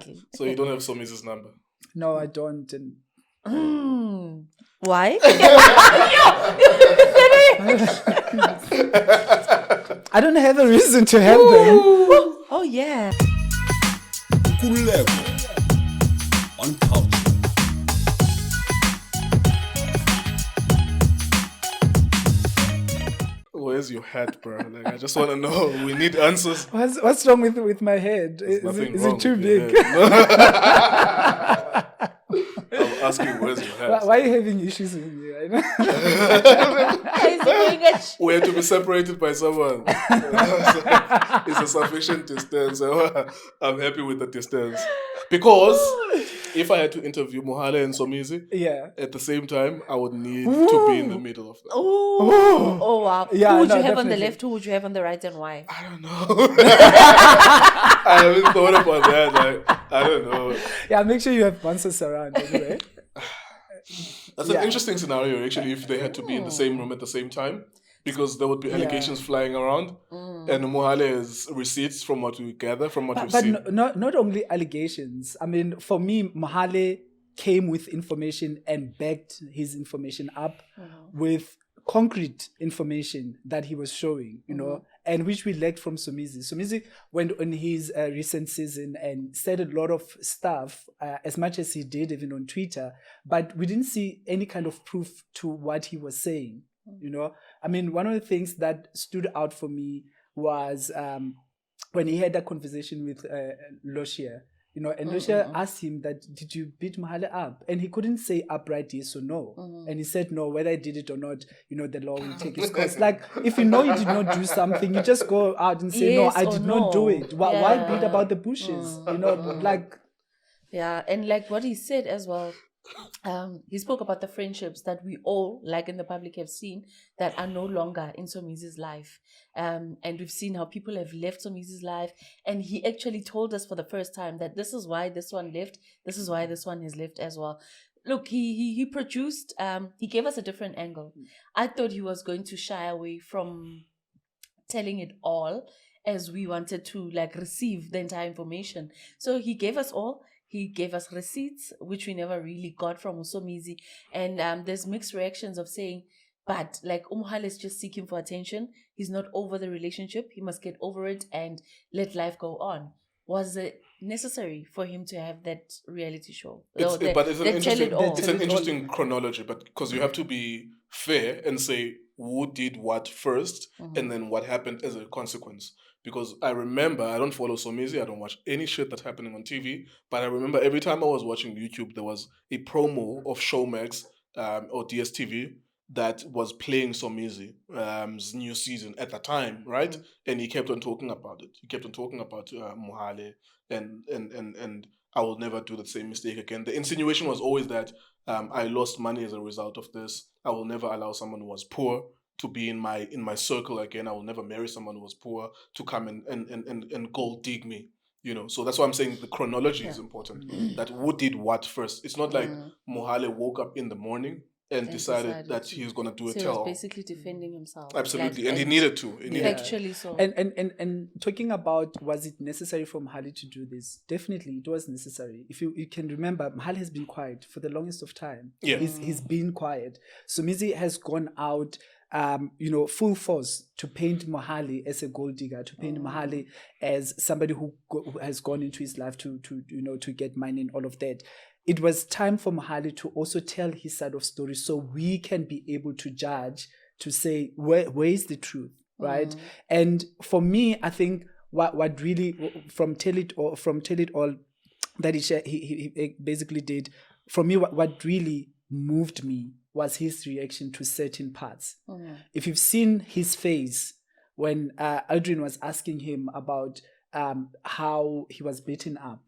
definitely. So you don't have Somizi's number? No, I don't. And Why? I don't have a reason to have them. Oh, yeah. Nkululeko on Cultr. Where's your hat, bro? Like, I just want to know. We need answers. What's wrong with my head? Is it too big? I'm asking, where's your hat? Why are you having issues with me right now? We have to be separated by someone. It's a sufficient distance. I'm happy with the distance. Because if I had to interview Mohale and Somizi at the same time, I would need to be in the middle of them. Oh wow. Yeah, who would you have definitely. on the left? Who would you have on the right, and why? I don't know. I haven't thought about that. I don't know. Yeah, make sure you have bouncers around anyway. That's an interesting scenario, actually, if they had to be in the same room at the same time. Because there would be allegations flying around. And Mohale has receipts from what we gather, from what we've seen. But not only allegations. I mean, for me, Mohale came with information and backed his information up with concrete information that he was showing, you know, and which we lacked from Somizi. Somizi went on his recent season and said a lot of stuff, as much as he did, even on Twitter, but we didn't see any kind of proof to what he was saying, you know. I mean, one of the things that stood out for me was when he had that conversation with Loshia, you know, and Loshia asked him that, did you beat Mohale up? And he couldn't say upright yes or no. And he said no, whether I did it or not, you know, the law will take its course. Like, if you know you did not do something, you just go out and say, Yes no, I did not do it. Why beat about the bushes? You know, like... Yeah, and like what he said as well, he spoke about the friendships that we all, like in the public, have seen that are no longer in Somizi's life. And we've seen how people have left Somizi's life. And he actually told us for the first time that this is why this one left. This is why this one has left as well. Look, he produced, he gave us a different angle. I thought he was going to shy away from telling it all, as we wanted to like receive the entire information. So he gave us all. He gave us receipts, which we never really got from Somizi. And there's mixed reactions of saying, but like Mohale is just seeking for attention. He's not over the relationship. He must get over it and let life go on. Was it necessary for him to have that reality show? It's an interesting chronology, but because you have to be fair and say who did what first and then what happened as a consequence. Because I remember, I don't follow Somizi, I don't watch any shit that's happening on TV, but I remember every time I was watching YouTube, there was a promo of Showmax or DSTV that was playing Somizi's new season at the time, right? And he kept on talking about it. He kept on talking about Mohale and I will never do the same mistake again. The insinuation was always that I lost money as a result of this. I will never allow someone who was poor to be in my circle again. I will never marry someone who was poor to come and gold dig me. You know, so that's why I'm saying the chronology is important. That who did what first. It's not like Mohale woke up in the morning and decided that he's going to do a tell. He was basically defending himself. Absolutely, and he needed to. Actually, so. And talking about, was it necessary for Mohale to do this? Definitely, it was necessary. If you can remember, Mohale has been quiet for the longest of time. Yeah. He's been quiet. Somizi has gone out full force to paint Mohale as a gold digger, to paint Mohale as somebody who has gone into his life to get money and all of that. It was time for Mohale to also tell his side of story so we can be able to judge, to say where is the truth, right? And for me, I think what really from Tell It All that he basically did, for me, what really moved me was his reaction to certain parts. If you've seen his face when Aldrin was asking him about how he was beaten up,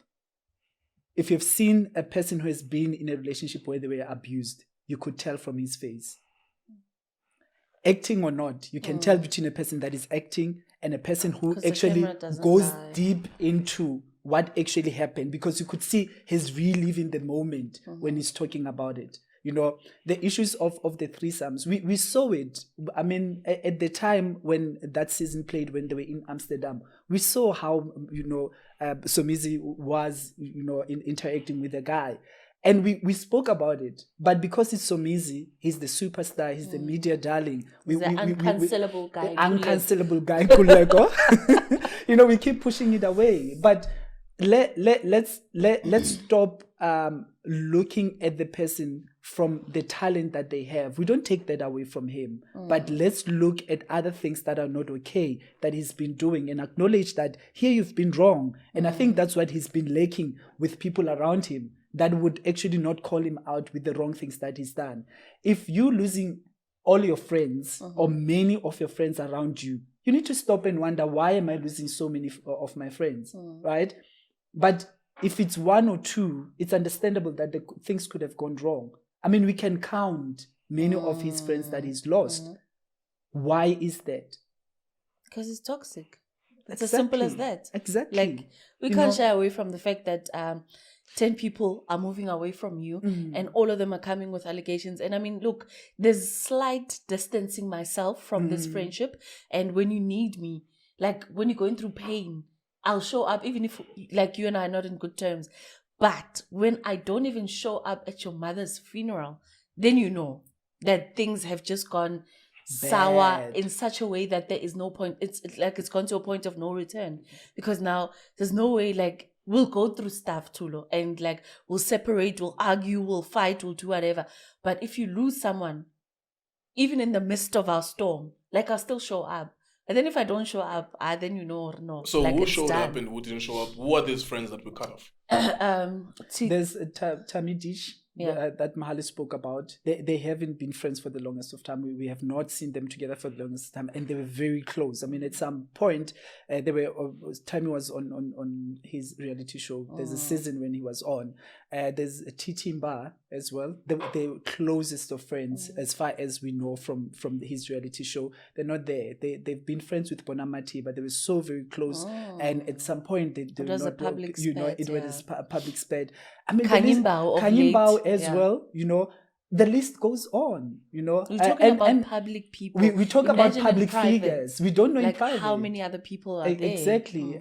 if you've seen a person who has been in a relationship where they were abused, you could tell from his face. Acting or not, you can tell between a person that is acting and a person who actually goes deep into what actually happened, because you could see he's reliving the moment when he's talking about it. the issues of the threesomes. We saw it. I mean, at the time when that season played, when they were in Amsterdam, we saw how, Somizi was, interacting with the guy. And we spoke about it. But because it's Somizi, he's the superstar, he's the media darling. He's the uncancelable guy. Uncancelable guy, Nkululeko. We keep pushing it away. But let's stop looking at the person from the talent that they have. We don't take that away from him, but let's look at other things that are not okay that he's been doing and acknowledge that here you've been wrong. And I think that's what he's been lacking with people around him that would actually not call him out with the wrong things that he's done. If you're losing all your friends or many of your friends around you, you need to stop and wonder, why am I losing so many of my friends, right? But if it's one or two, it's understandable that the things could have gone wrong. I mean, we can count many of his friends that he's lost. Why is that? Because it's toxic. It's as simple as that. Exactly. Like, we can't shy away from the fact that 10 people are moving away from you and all of them are coming with allegations. And I mean, look, there's slight distancing myself from this friendship. And when you need me, like when you're going through pain, I'll show up, even if like you and I are not in good terms. But when I don't even show up at your mother's funeral, then you know that things have just gone sour in such a way that there is no point. It's like it's gone to a point of no return. Because now there's no way, like, we'll go through stuff, Tholo, and like we'll separate, we'll argue, we'll fight, we'll do whatever. But if you lose someone, even in the midst of our storm, like I'll still show up. And then if I don't show up, then no. So like who showed up and who didn't show up? Who are these friends that we cut off? There's Tammy Dish that Mohale spoke about. They haven't been friends for the longest of time. We have not seen them together for the longest time, and they were very close. I mean, at some point, Tammy was on his reality show. There's a season when he was on. There's Mba as well. They're closest of friends as far as we know from his reality show. They're not there. They've been friends with Bonamati, but they were so very close. And at some point, they were not. A public spat, it was a public spat. I mean, Khanyi Mbau as well. The list goes on. We're talking about public people. We talk about public figures. We don't know like in private how many other people are there. Exactly.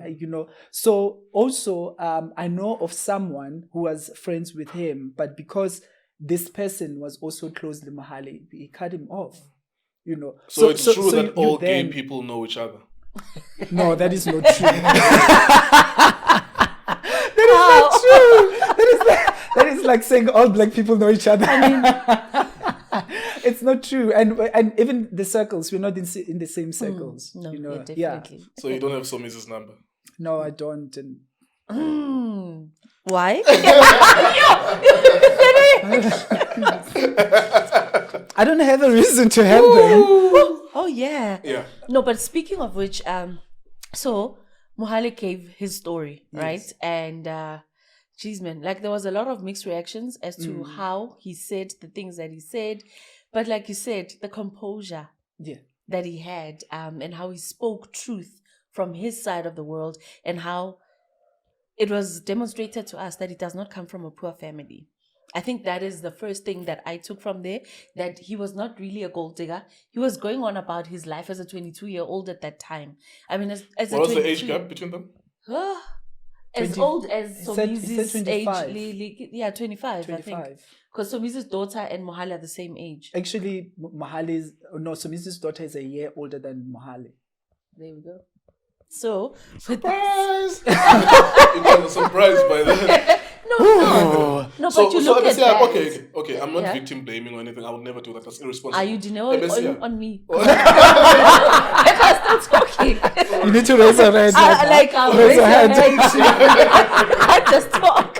So also, I know of someone who was friends with him, but because this person was also close to Mohale, he cut him off. So it's true that all gay people know each other. No, that is not true. That is not true. That is like saying all black people know each other. I mean, it's not true. And even the circles, we're not in the same circles. No, definitely. Yeah. So you don't have Somizi's number? No, I don't. And why? I don't have a reason to have them. Oh yeah. Yeah. No, but speaking of which, so Mohale gave his story, right? And geez, man, like there was a lot of mixed reactions as to how he said the things that he said. But like you said, the composure that he had, and how he spoke truth from his side of the world, and how it was demonstrated to us that he does not come from a poor family. I think that is the first thing that I took from there, that he was not really a gold digger. He was going on about his life as a 22-year-old at that time. I mean, as what was the age gap between them? As old as Somizi's age. 25. 25, I think. Because Somizi's daughter and Mohale are the same age. Actually, Somizi's daughter is a year older than Mohale. There we go. So, surprise! You got surprised by that. No, but you look at that. Okay. I'm not victim blaming or anything. I would never do that. That's irresponsible. Are you denying on me? I'm still talking. You need to raise your hand. I'll raise your hand. I just talk.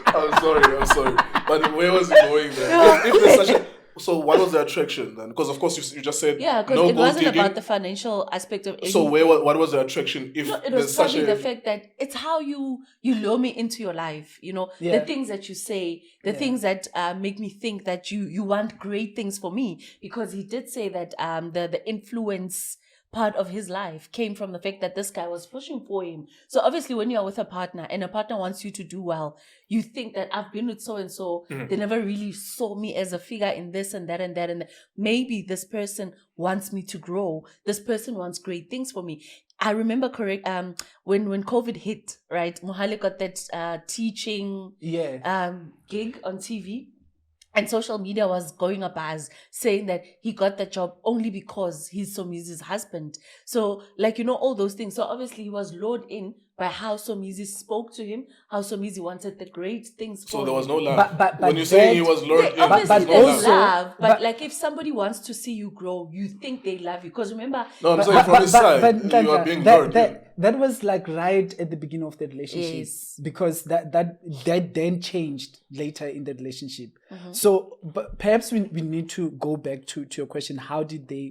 I'm sorry. But where was it going there? If there's such a... So what was the attraction then? Because of course you just said because it wasn't about the financial aspect of anything. So what was the attraction? If it was probably the fact that it's how you lure me into your life. The things that you say, the things that make me think that you want great things for me. Because he did say that the influence part of his life came from the fact that this guy was pushing for him. So obviously when you're with a partner and a partner wants you to do well, you think that I've been with so-and-so, they never really saw me as a figure in this and that and that. And maybe this person wants me to grow. This person wants great things for me. I remember when COVID hit, right? Mohale got that teaching gig on TV. And social media was going up as saying that he got that job only because he's Somizi's husband. So, like, all those things. So, obviously, he was lured in by how Somizi spoke to him, how Somizi wanted the great things for him. So, there was no love. But when you're saying he was lured in, obviously, there's there's no love. But, like, if somebody wants to see you grow, you think they love you. Because remember... No, I'm saying from his side, you are being lured in. That was like right at the beginning of the relationship. Yes. Because that then changed later in the relationship. So but perhaps we need to go back to your question.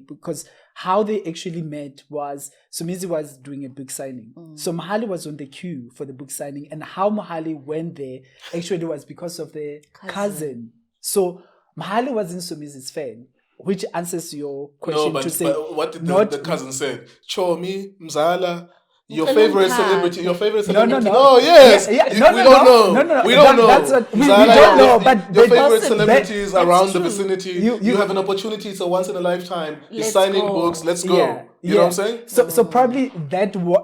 Because how they actually met was Somizi was doing a book signing. So Mohale was on the queue for the book signing, and how Mohale went there actually was because of the cousin. So Mohale wasn't Somizi's fan, which answers your question but what did the cousin say? Chomi, Mzala, your favorite celebrity. No. Oh yes. We don't know. We don't know. That's what we Zala, don't know. But your favorite celebrities around the true. vicinity. You have an opportunity. It's a once in a lifetime. You're Let's signing go. books. Let's go. You know what I'm saying? So probably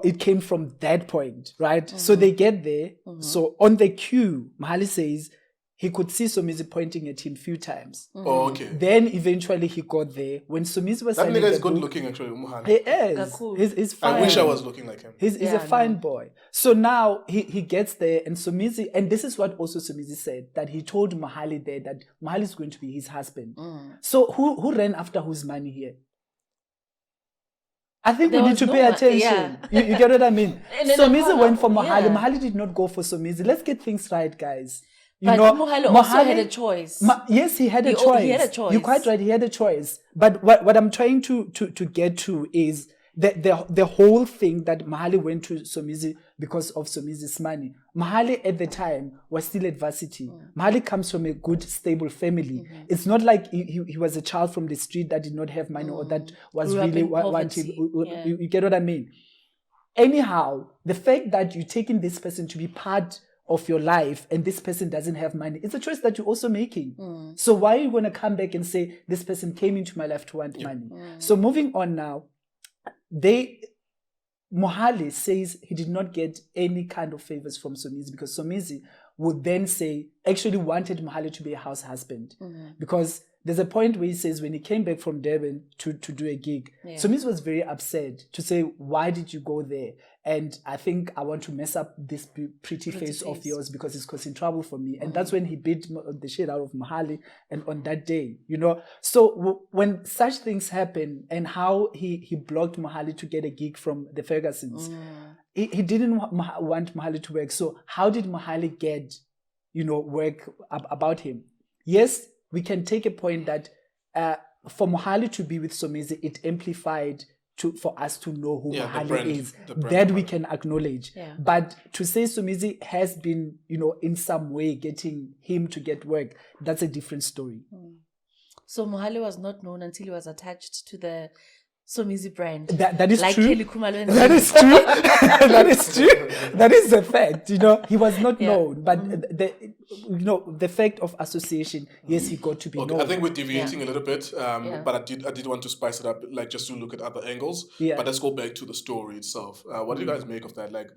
it came from that point, right? So they get there. So on the queue, Mohale says he could see Somizi pointing at him a few times. Oh, okay. Then eventually he got there. When Somizi was That signing nigga is the good book, looking actually, Mohale. he is. Cool. He's fine. I wish I was looking like him. He's a fine boy. So now he gets there, and Somizi, and this is what also Somizi said, that he told Mohale there that Mohale is going to be his husband. So who ran after whose money here? I think we need to pay attention. You get what I mean? Somizi went for Mohale. Mohale did not go for Somizi. Let's get things right, guys. But Mohale also had a choice. Yes, he had a choice. He had a choice. You're quite right. He had a choice. But what I'm trying to get to is the whole thing that Mohale went to Somizi because of Somizi's money. Mohale at the time was still at varsity. Mohale comes from a good, stable family. It's not like he was a child from the street that did not have money or that was really wanting. You get what I mean? Anyhow, the fact that you're taking this person to be part of your life and this person doesn't have money, it's a choice that you're also making. So why are you going to come back and say this person came into my life to want money? So moving on now, Mohale says he did not get any kind of favors from Somizi because Somizi would then say actually wanted Mohale to be a house husband because there's a point where he says when he came back from Durban to do a gig, Somizi was very upset to say, why did you go there? And I think I want to mess up this pretty face of yours because it's causing trouble for me. And that's when he beat the shit out of Mohale and on that day, So when such things happen and how he blocked Mohale to get a gig from the Fergusons, he didn't want Mohale to work. So how did Mohale get, work about him? Yes, we can take a point that for Mohale to be with Somizi, it amplified for us to know who Mohale is. That we can acknowledge. But to say Somizi has been, in some way getting him to get work, that's a different story. So Mohale was not known until he was attached to the Somizi brand. That is like true. That is true. That is true. That is a fact. He was not known, but the fact of association, yes, he got to be known. I think we're deviating a little bit, but I did want to spice it up, like just to look at other angles. But let's go back to the story itself. What do you guys make of that? Like,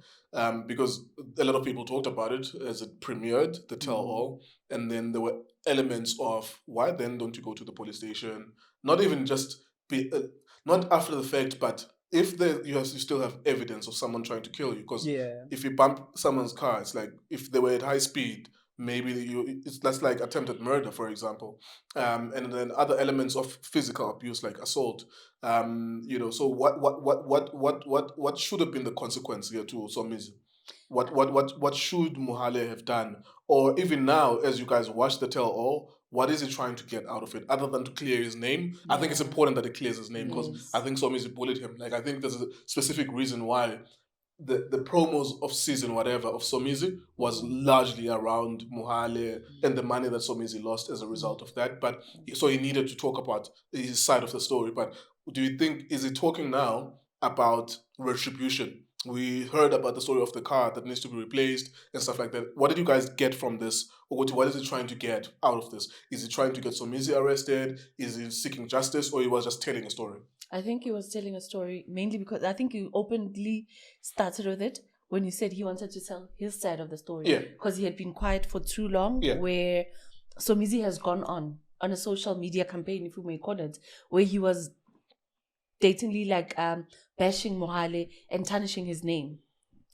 because a lot of people talked about it as it premiered, the tell-all, and then there were elements of why then don't you go to the police station? Not even just not after the fact, but if you still have evidence of someone trying to kill you, because if you bump someone's car, it's like if they were at high speed, maybe that's like attempted murder, for example, and then other elements of physical abuse like assault. So what should have been the consequence here to Somizi? What should Mohale have done, or even now as you guys watch the tell-all? What is he trying to get out of it, other than to clear his name? I think it's important that he clears his name because I think Somizi bullied him. Like, I think there's a specific reason why the promos of season whatever of Somizi was largely around Mohale and the money that Somizi lost as a result of that. But so he needed to talk about his side of the story. But do you think, is he talking now about retribution? We heard about the story of the car that needs to be replaced and stuff like that. What did you guys get from this? Or what is he trying to get out of this? Is he trying to get Somizi arrested? Is he seeking justice? Or he was just telling a story? I think he was telling a story mainly because I think he openly started with it when he said he wanted to tell his side of the story. Yeah. Because he had been quiet for too long, Yeah. where Somizi has gone on a social media campaign, if you may call it, where he was blatantly bashing Mohale and tarnishing his name.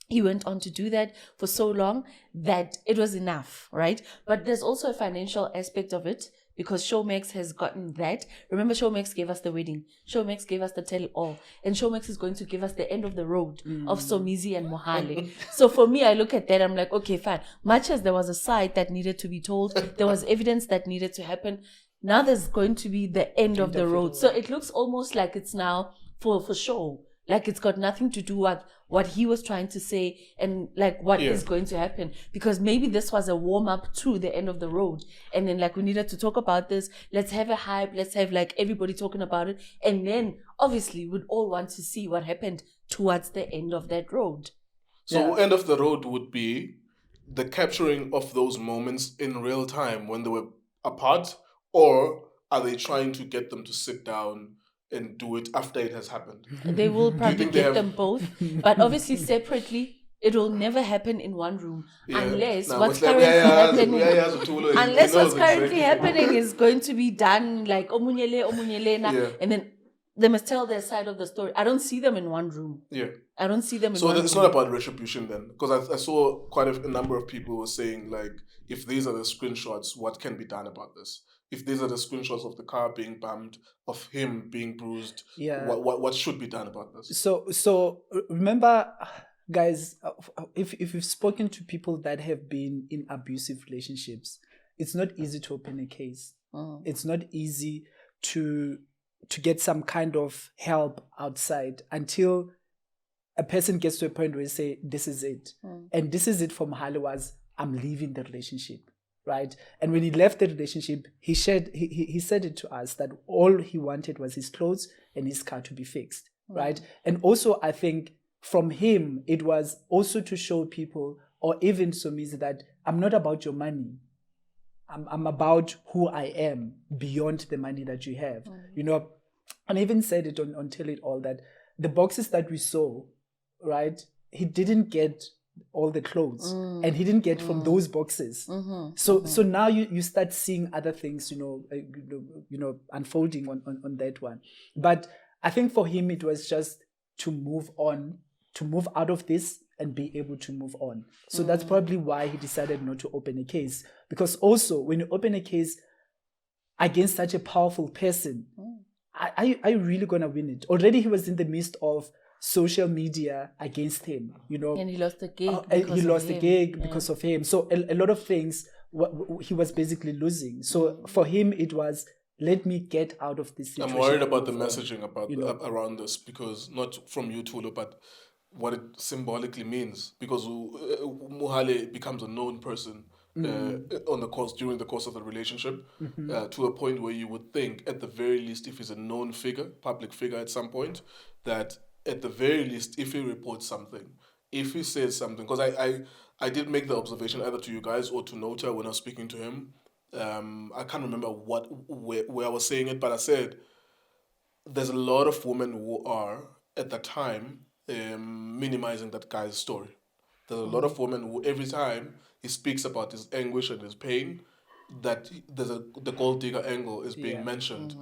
He went on to do that for so long that it was enough, right? But there's also a financial aspect of it because Showmax has gotten that. Remember, Showmax gave us the wedding. Showmax gave us the tell-all. And Showmax is going to give us the end of the road of Somizi and Mohale. So for me, I look at that, I'm like, okay, fine. Much as there was a side that needed to be told, there was evidence that needed to happen. Now there's going to be the end of the road. So it looks almost like it's now for show. Like it's got nothing to do with what he was trying to say and like what is going to happen. Because maybe this was a warm up to the end of the road. And then like we needed to talk about this. Let's have a hype. Let's have like everybody talking about it. And then obviously we'd all want to see what happened towards the end of that road. So end of the road would be the capturing of those moments in real time when they were apart, or are they trying to get them to sit down and do it after it has happened? They will probably get them both, but obviously separately. It will never happen in one room unless what's currently happening. Unless what's currently happening is going to be done like omunyele, and then they must tell their side of the story. I don't see them in one room. Yeah, I don't see them in so one room. So it's not about retribution then, because I saw quite a number of people were saying like, if these are the screenshots, what can be done about this? If these are the screenshots of the car being bummed, of him being bruised, what should be done about this? So remember, guys, if you've spoken to people that have been in abusive relationships, it's not easy to open a case. It's not easy to get some kind of help outside until a person gets to a point where they say, this is it. And this is it for Mohale was, I'm leaving the relationship. Right. And when he left the relationship, he said it to us that all he wanted was his clothes and his car to be fixed. Right. And also, I think from him, it was also to show people, or even Somizi, that I'm not about your money. I'm about who I am beyond the money that you have. You know, and I even said it on Tell It All that the boxes that we saw, right, he didn't get all the clothes and he didn't get from those boxes. So now you start seeing other things, unfolding on that one. But I think for him it was just to move on, to move out of this and be able to move on. So that's probably why he decided not to open a case, because also when you open a case against such a powerful person, are you really gonna win it? Already he was in the midst of social media against him, and he lost the gig. Because of him. So a lot of things he was basically losing. So for him, it was, let me get out of this situation. I'm worried about the messaging around this, because not from you, Tholo, but what it symbolically means. Because Mohale becomes a known person during the course of the relationship, to a point where you would think, at the very least, if he's a known figure, public figure at some point, that at the very least, if he reports something, if he says something, because I did make the observation either to you guys or to Nota when I was speaking to him. I can't remember where I was saying it, but I said there's a lot of women who are at the time minimizing that guy's story. There's a lot of women who every time he speaks about his anguish and his pain, that the gold digger angle is being mentioned.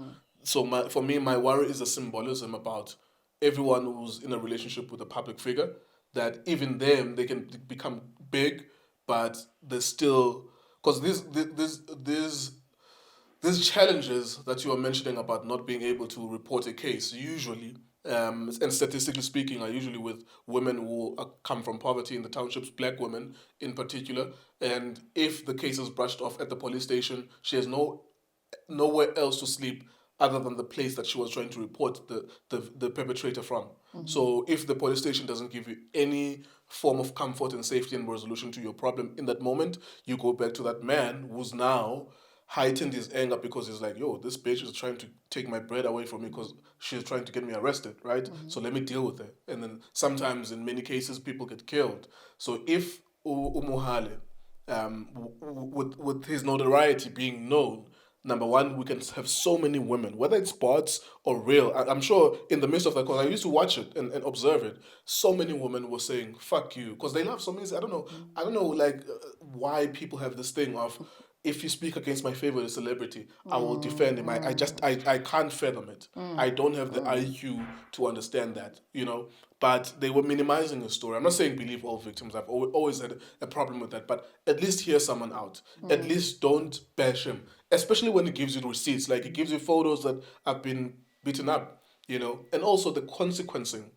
So for me, my worry is the symbolism about everyone who's in a relationship with a public figure, that even them, they can become big, but they're still, because these challenges that you are mentioning about not being able to report a case usually, and statistically speaking, are usually with women who come from poverty in the townships, black women in particular. And if the case is brushed off at the police station, she has nowhere else to sleep other than the place that she was trying to report the perpetrator from. So if the police station doesn't give you any form of comfort and safety and resolution to your problem in that moment, you go back to that man who's now heightened his anger because he's like, yo, this bitch is trying to take my bread away from me because she's trying to get me arrested, right? So let me deal with it. And then sometimes, in many cases, people get killed. So if Mohale, with his notoriety being known, number one, we can have so many women, whether it's bots or real. I'm sure in the midst of that, because I used to watch it and observe it, so many women were saying, fuck you, because they love Somizi. I don't know, like, why people have this thing of, if you speak against my favorite celebrity, I will defend him. I can't fathom it. I don't have the IQ to understand that, you know. But they were minimizing the story. I'm not saying believe all victims. I've always had a problem with that. But at least hear someone out. At least don't bash him. Especially when it gives you receipts. Like, it gives you photos that have been beaten up, you know. And also the consequencing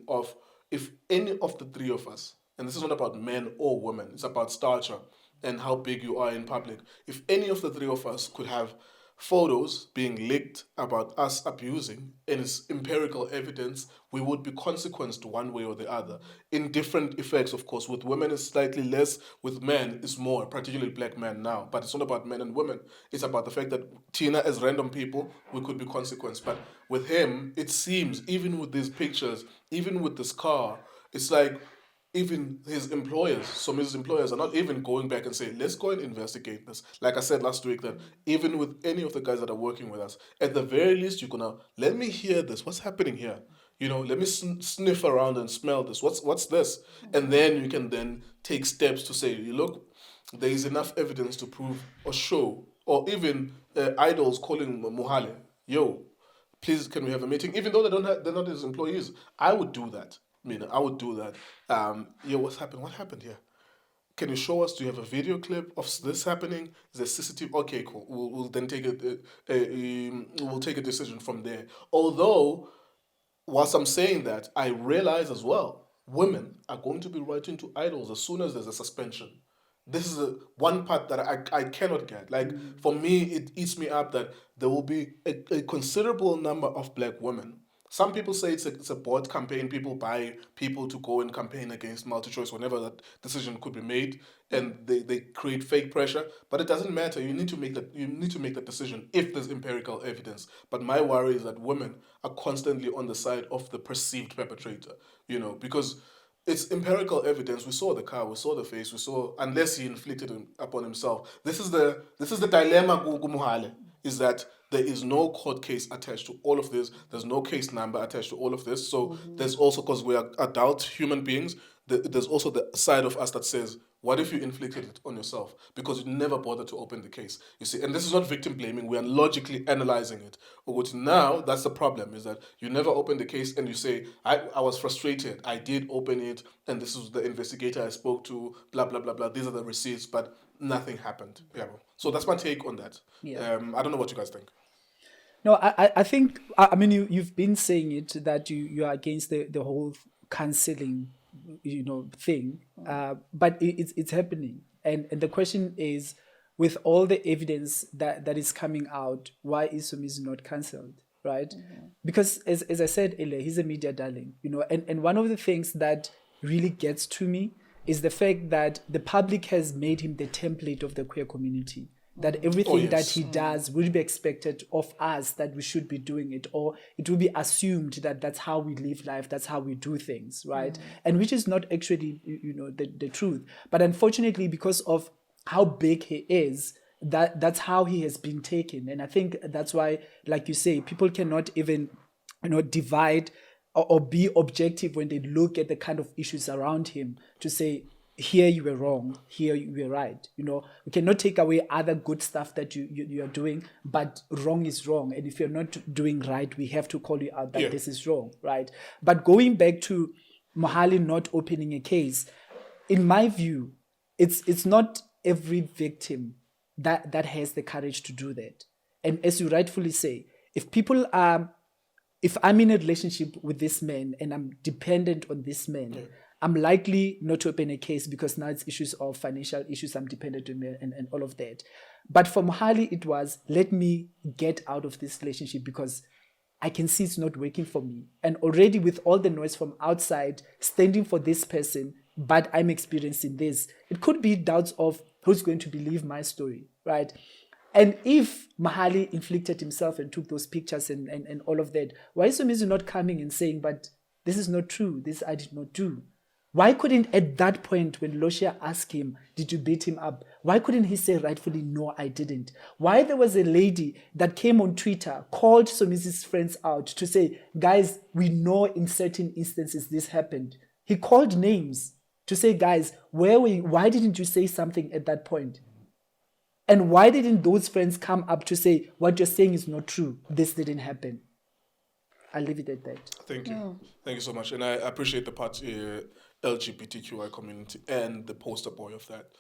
of, if any of the three of us, and this is not about men or women, it's about stature and how big you are in public. If any of the three of us could have photos being leaked about us abusing, and it's empirical evidence, we would be consequenced one way or the other. In different effects, of course. With women, it's slightly less. With men, it's more, particularly black men now. But it's not about men and women. It's about the fact that Tina, as random people, we could be consequenced. But with him, it seems, even with these pictures, even with this car, it's like, even his employers, some of his employers are not even going back and saying, let's go and investigate this. Like I said last week, that even with any of the guys that are working with us, at the very least, you're gonna, let me hear this. What's happening here? You know, let me sniff around and smell this. What's this? And then you can then take steps to say, look, there is enough evidence to prove or show, or even idols calling Mohale, yo, please, can we have a meeting? Even though they're not his employees, I would do that. I would do that. Yo, what's happened? What happened here? Can you show us? Do you have a video clip of this happening? Is there CCTV? Okay, cool. We'll then take we'll take a decision from there. Although, whilst I'm saying that, I realize as well, women are going to be writing to idols as soon as there's a suspension. This is one part that I cannot get. Like, for me, it eats me up that there will be a considerable number of black women. Some people say it's a bot campaign. People buy people to go and campaign against multi-choice whenever that decision could be made, and they create fake pressure. But it doesn't matter. You need to make that decision if there's empirical evidence. But my worry is that women are constantly on the side of the perceived perpetrator. You know, because it's empirical evidence. We saw the car, we saw the face, we saw, unless he inflicted it upon himself. This is the dilemma, Mohale, is that there is no court case attached to all of this. There's no case number attached to all of this. So there's also, because we are adult human beings, there's also the side of us that says, what if you inflicted it on yourself? Because you never bothered to open the case. You see, and this is not victim blaming. We are logically analyzing it. But now, that's the problem, is that you never open the case and you say, I was frustrated. I did open it, and this is the investigator I spoke to, blah, blah, blah, blah. These are the receipts, but nothing happened. Yeah. So that's my take on that. Yeah. I don't know what you guys think. No, I think, I mean, you've been saying it, that you are against the whole cancelling, thing, but it's happening. And the question is, with all the evidence that is coming out, why is Somizi not cancelled, right? Mm-hmm. Because as I said earlier, he's a media darling, and one of the things that really gets to me is the fact that the public has made him the template of the queer community. That everything that he does will be expected of us, that we should be doing it, or it will be assumed that that's how we live life, that's how we do things, right? And which is not actually, the truth. But unfortunately, because of how big he is, that's how he has been taken. And I think that's why, like you say, people cannot even, divide or be objective when they look at the kind of issues around him to say, here you were wrong, here you were right. We cannot take away other good stuff that you are doing, but wrong is wrong. And if you're not doing right, we have to call you out that this is wrong, right? But going back to Mohale not opening a case, in my view, it's not every victim that has the courage to do that. And as you rightfully say, if I'm in a relationship with this man and I'm dependent on this man, I'm likely not to open a case because now it's issues of financial issues, I'm dependent on me and all of that. But for Mohale, it was, let me get out of this relationship because I can see it's not working for me. And already with all the noise from outside, standing for this person, but I'm experiencing this, it could be doubts of who's going to believe my story, right? And if Mohale inflicted himself and took those pictures and all of that, why is Somizi not coming and saying, but this is not true, this I did not do? Why couldn't, at that point, when Loshia asked him, did you beat him up? Why couldn't he say rightfully, no, I didn't? Why there was a lady that came on Twitter, called Somizi's friends out to say, guys, we know in certain instances this happened. He called names to say, guys, why didn't you say something at that point? And why didn't those friends come up to say, what you're saying is not true, this didn't happen? I'll leave it at that. Thank you. Thank you so much. And I appreciate the part LGBTQI community and the poster boy of that.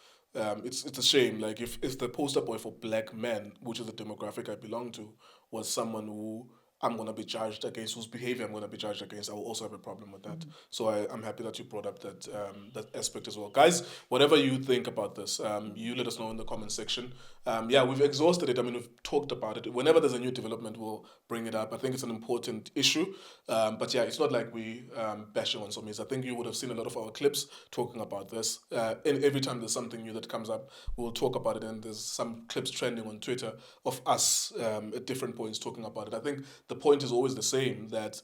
It's a shame. Like if the poster boy for black men, which is the demographic I belong to, was someone who I'm going to be judged against, whose behavior I'm going to be judged against, I will also have a problem with that. So I'm happy that you brought up that aspect as well. Guys, whatever you think about this, you let us know in the comment section. We've exhausted it. I mean, we've talked about it. Whenever there's a new development, we'll bring it up. I think it's an important issue. But yeah, it's not like we bashing on Somizi. I think you would have seen a lot of our clips talking about this. And every time there's something new that comes up, we'll talk about it. And there's some clips trending on Twitter of us at different points talking about it. I think the point is always the same, that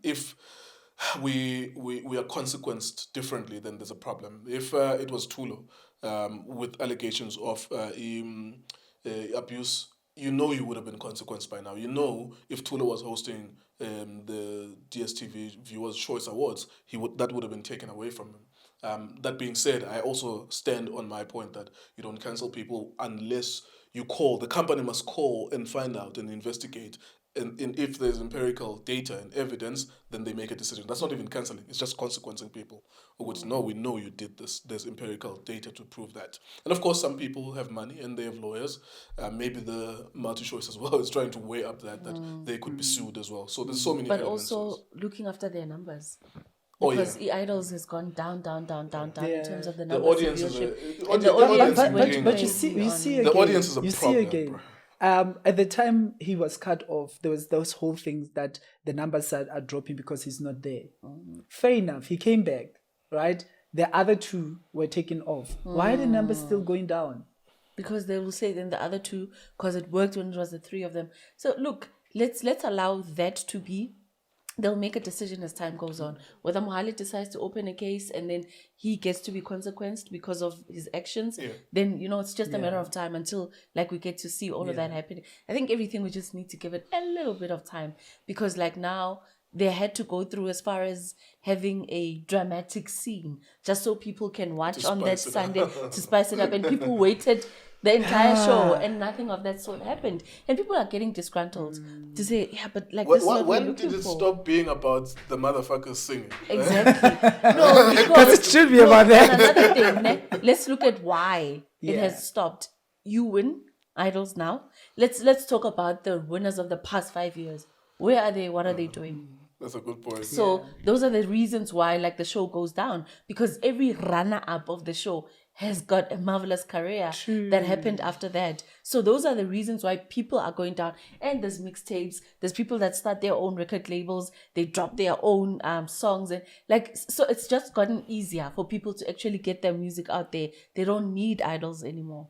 if we are consequenced differently, then there's a problem. If it was Tholo with allegations of abuse, you would have been consequenced by now. If Tholo was hosting the DSTV Viewers' Choice Awards, that would have been taken away from him. That being said, I also stand on my point that you don't cancel people unless you call. The company must call and find out and investigate. And if there's empirical data and evidence, then they make a decision. That's not even cancelling. It's just consequencing people. Who would know, we know you did this. There's empirical data to prove that. And of course, some people have money and they have lawyers. Maybe the multi-choice as well is trying to weigh up that they could be sued as well. So there's so many elements. But also looking after their numbers. Because E-Idols has gone down in terms of the numbers of viewership. But you see again. The audience is a problem. See again. At the time he was cut off, there was those whole things that the numbers are dropping because he's not there. Fair enough, he came back, right? The other two were taken off. Why are the numbers still going down? Because they will say then the other two, because it worked when it was the three of them. So look, let's allow that to be. They'll make a decision as time goes on. Whether Mohale decides to open a case and then he gets to be consequenced because of his actions, then, it's just a matter of time until, we get to see all of that happening. I think everything, we just need to give it a little bit of time. Because, now, they had to go through as far as having a dramatic scene just so people can watch on that Sunday to spice it up. And people waited the entire show and nothing of that sort happened. And people are getting disgruntled to say, but this is what we're looking for. When did it stop being about the motherfuckers singing? Exactly. No, because it should be about that. Another thing, let's look at why it has stopped. You win Idols now. Let's talk about the winners of the past 5 years. Where are they? What are they doing? That's a good point. So those are the reasons why the show goes down, because every runner-up of the show has got a marvelous career that happened after that. So those are the reasons why people are going down. And there's mixtapes. There's people that start their own record labels. They drop their own songs. And so it's just gotten easier for people to actually get their music out there. They don't need idols anymore.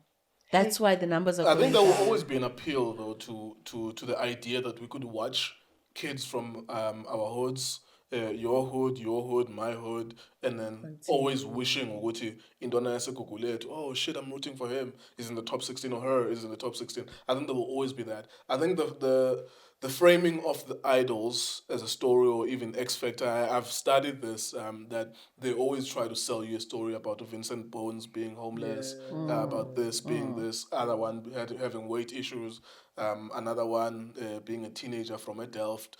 That's why the numbers are going down. I think there will always be an appeal, though, to the idea that we could watch kids from our hoods, your hood, my hood, and then always wishing ukuthi indona yaseGugulethu, oh shit, I'm rooting for him. He's in the top 16 or her is in the top 16. I think there will always be that. I think the framing of the idols as a story, or even X Factor, I've studied this, that they always try to sell you a story about Vincent Bones being homeless, about this being this, other one having weight issues, another one being a teenager from a Delft,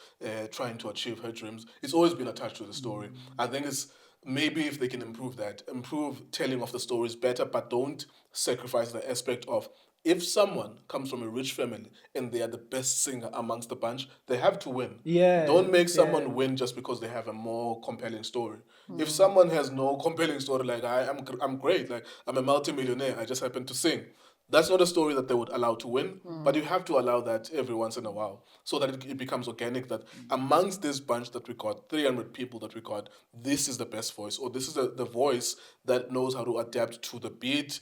trying to achieve her dreams. It's always been attached to the story. I think it's maybe if they can improve telling of the stories better, but don't sacrifice the aspect of, if someone comes from a rich family and they are the best singer amongst the bunch, they have to win. Don't make someone win just because they have a more compelling story. If someone has no compelling story, like I'm great, I'm a multimillionaire, I just happen to sing, that's not a story that they would allow to win, but you have to allow that every once in a while so that it becomes organic, that amongst this bunch that we got, 300 people that we got, this is the best voice, or this is the voice that knows how to adapt to the beat,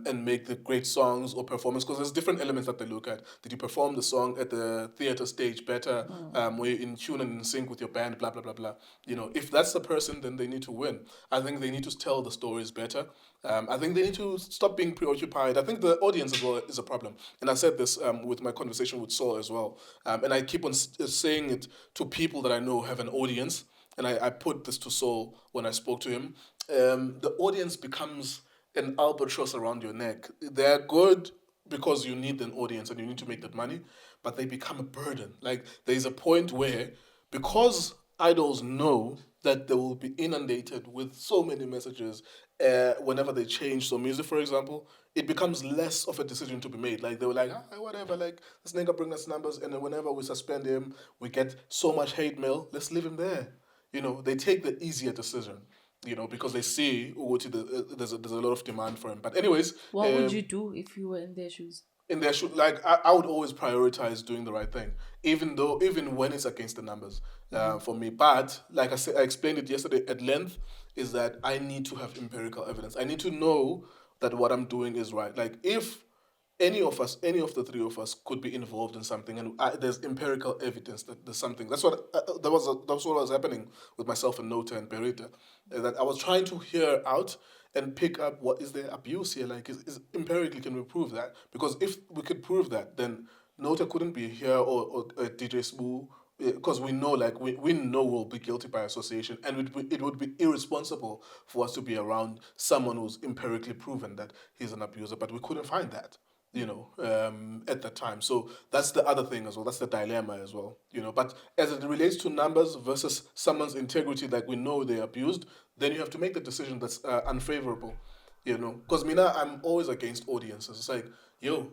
and make the great songs or performance, because there's different elements that they look at. Did you perform the song at the theater stage better? Were you in tune and in sync with your band? Blah, blah, blah, blah. If that's the person, then they need to win. I think they need to tell the stories better. I think they need to stop being preoccupied. I think the audience as well is a problem. And I said this with my conversation with Saul as well. And I keep on saying it to people that I know have an audience. And I put this to Saul when I spoke to him. The audience becomes an albatross around your neck. They're good because you need an audience and you need to make that money, but they become a burden. Like, there's a point where, because idols know that they will be inundated with so many messages whenever they change some music, for example, it becomes less of a decision to be made. Like, they were like, whatever, like, this nigga bring us numbers, and then whenever we suspend him, we get so much hate mail, let's leave him there. They take the easier decision. Because they see there's a lot of demand for him. But anyways, what would you do if you were in their shoes? In their shoes, like, I would always prioritize doing the right thing, even when it's against the numbers for me. But like I said, I explained it yesterday at length, is that I need to have empirical evidence. I need to know that what I'm doing is right. Like, if any of the three of us could be involved in something, and there's empirical evidence that there's something. That's what was happening with myself and Nota and Perita. That I was trying to hear out and pick up, what is there abuse here? Like, is empirically, can we prove that? Because if we could prove that, then Nota couldn't be here or DJ Smooth, because we know, like, we know we'll be guilty by association, and it would be irresponsible for us to be around someone who's empirically proven that he's an abuser, but we couldn't find that. At that time. So that's the other thing as well. That's the dilemma as well. But as it relates to numbers versus someone's integrity, like, we know they're abused, then you have to make the decision that's unfavorable. Because I'm always against audiences. It's like,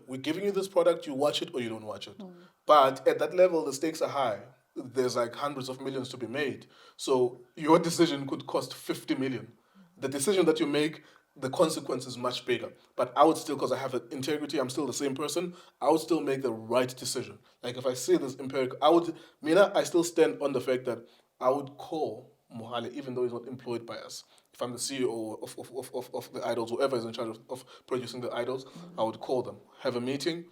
we're giving you this product, you watch it or you don't watch it. But at that level, the stakes are high. There's like hundreds of millions to be made. So your decision could cost 50 million. The decision that you make, the consequence is much bigger. But I would still, because I have integrity, I'm still the same person, I would still make the right decision. Like, if I see this empirical, I still stand on the fact that I would call Mohale, even though he's not employed by us. If I'm the CEO of the idols, whoever is in charge of producing the idols, I would call them, have a meeting,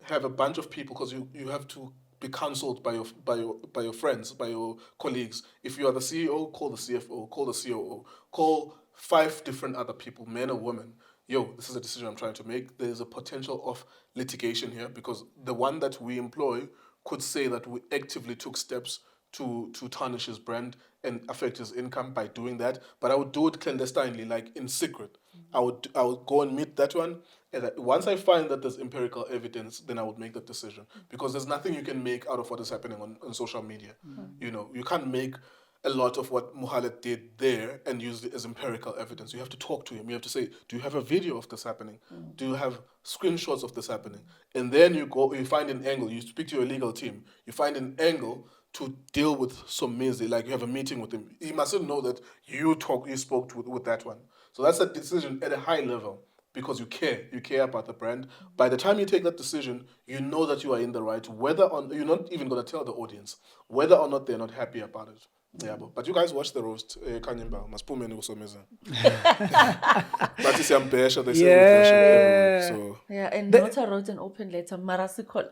have a bunch of people, because you have to be counseled by your friends, by your colleagues. If you are the CEO, call the CFO, call the COO, call 5 different other people, men or women. This is a decision I'm trying to make. There's a potential of litigation here, because the one that we employ could say that we actively took steps to tarnish his brand and affect his income by doing that. But I would do it clandestinely, like in secret. I would go and meet that one. And once I find that there's empirical evidence, then I would make that decision. Because there's nothing you can make out of what is happening on social media. You can't make a lot of what Mohale did there and use it as empirical evidence. You have to talk to him. You have to say, do you have a video of this happening? Do you have screenshots of this happening? And then you find an angle. You speak to your legal team. You find an angle to deal with Somizi. Like, you have a meeting with him. He mustn't know that you spoke with that one. So that's a decision at a high level, because you care about the brand. By the time you take that decision, you know that you are in the right, you're not even going to tell the audience whether or not they're not happy about it. Yeah, but you guys watch the roast, Khanyi Mbau. Must put me in Somizi. But it's ambassador. They say so. Yeah, and Nota wrote an open letter. Marasikol.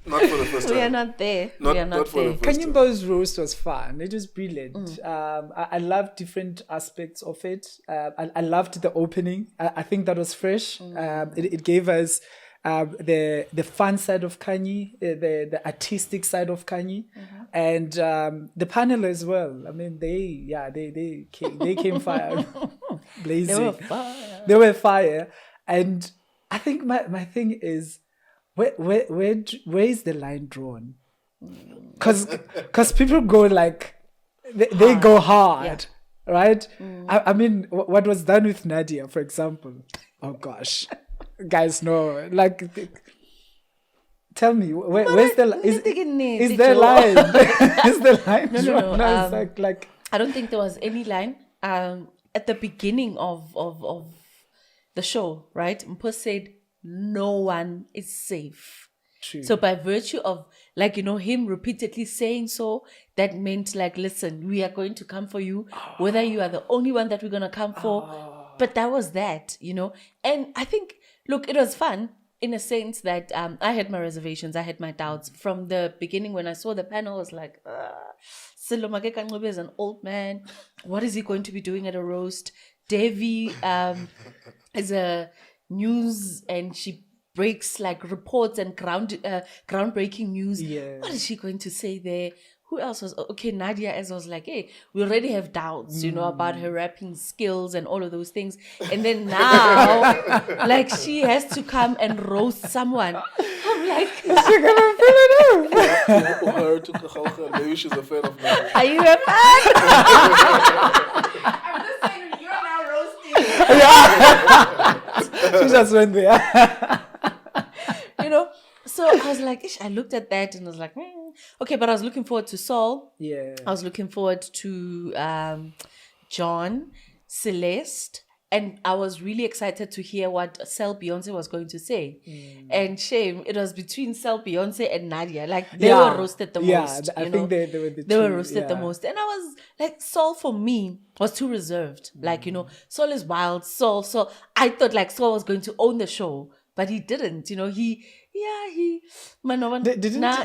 Not for the first time. We are not there. We are not there. Khanyi Mbau's roast was fun. It was brilliant. I loved different aspects of it. I loved the opening. I think that was fresh. It gave us the fun side of Khanyi, the artistic side of Khanyi, and the panel as well. I mean, they came fire blazing. They were fire, and I think my thing is, where is the line drawn? Because people go like they go hard, right? I mean, what was done with Nadia, for example? Oh gosh. Guys, no, like, tell me, where's the is there line? Is the line? No. Like, I don't think there was any line. At the beginning of the show, right? Mpo said no one is safe. True. So by virtue of, like, him repeatedly saying so, that meant, like, listen, we are going to come for you, whether you are the only one that we're gonna come for. but that was that, And I think, look, it was fun in a sense that I had my reservations, I had my doubts from the beginning. When I saw the panel, I was like, Sello Mageka Ncube is an old man. What is he going to be doing at a roast? Devi is a news, and she breaks like reports and groundbreaking news. Yeah. What is she going to say there? Who else was okay? Nadia, as I was like, hey, we already have doubts, about her rapping skills and all of those things. And then now, like, she has to come and roast someone. I'm like, She's gonna fill it Maybe she's a fan of Nadia. are you a fan? I'm just saying, you're now roasting. She just went there. So I was like, I looked at that and I was like, okay, but I was looking forward to Saul. Yeah. I was looking forward to John, Celeste, and I was really excited to hear what Cell Beyonce was going to say. And shame, it was between Cell Beyonce and Nadia. Like, they were roasted the most. I think they were the They two, were roasted the most. And I was like, Saul for me was too reserved. Like, Saul is wild. Saul. So I thought like Saul was going to own the show, but he didn't. Didn't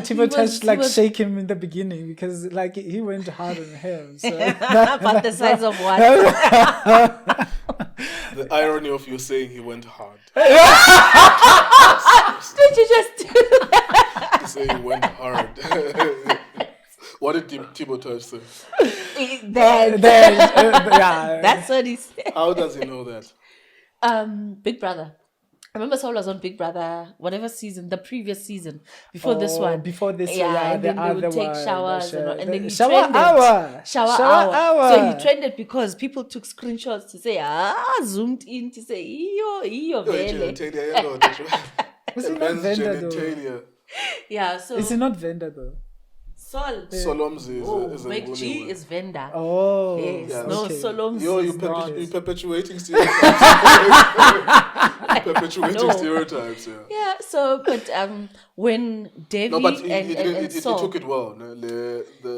Timo shake him in the beginning because like he went hard on him. So. About the size of what? The irony of you saying he went hard. Did you just do that? You say he went hard. What did Timo Touch say? That's what he said. How does he know that? Big Brother. I remember Saul was on Big Brother, whatever season, the previous season, before this one. Before this one, and then they would other take one, showers and then he shower trended. hour. Shower hour. So he trended because people took screenshots to say, zoomed in to say, iyo vele. Was he not vendor though? Yeah, so. Is he not vendor though? Sol. Somizi is a Meg G Nguni. is vendor. Oh. Yes, yes. no, Okay. Solomzi You is not. perpetuating stereotypes. Perpetuating stereotypes, yeah. Yeah, so, but when Devi No, but and he Saul, took it well. No?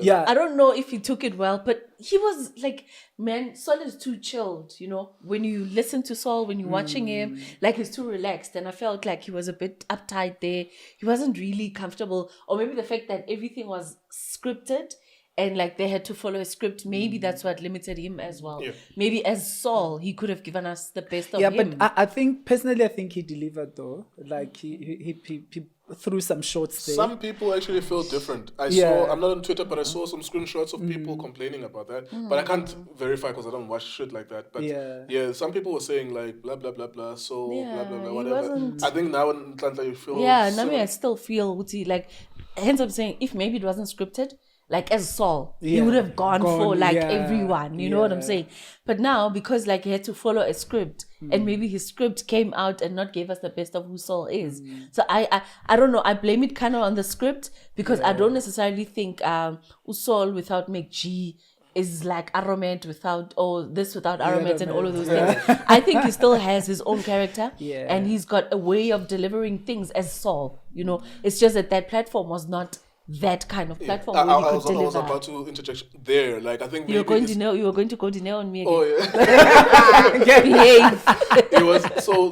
Yeah. I don't know if he took it well, but he was like, man, Saul is too chilled, When you listen to Saul, when you're watching him, like he's too relaxed. And I felt like he was a bit uptight there. He wasn't really comfortable. Or maybe the fact that everything was scripted and like they had to follow a script, maybe that's what limited him as well. Yeah. Maybe as Saul, he could have given us the best of Yeah, him. but I think personally, I think he delivered though. Like he threw some shots there. Some people actually feel different. I'm not on Twitter, but I saw some screenshots of people complaining about that. But I can't verify because I don't watch shit like that. But some people were saying like blah blah blah blah. So blah blah blah whatever. I think now in Nhlanhla you feel I still feel like, hence I'm saying if maybe it wasn't scripted. Like as Saul, he would have gone for like everyone, you know what I'm saying? But now, because like he had to follow a script and maybe his script came out and not gave us the best of who Saul is. So I don't know, I blame it kind of on the script because I don't necessarily think Saul without Meg G is like Arrowment without without Arrowment and all of those things. I think he still has his own character and he's got a way of delivering things as Saul, It's just that platform was not that kind of platform where you could deliver. I was about to interject there. Like I think you were going to go deny on me again. Oh yeah. Behave. It was so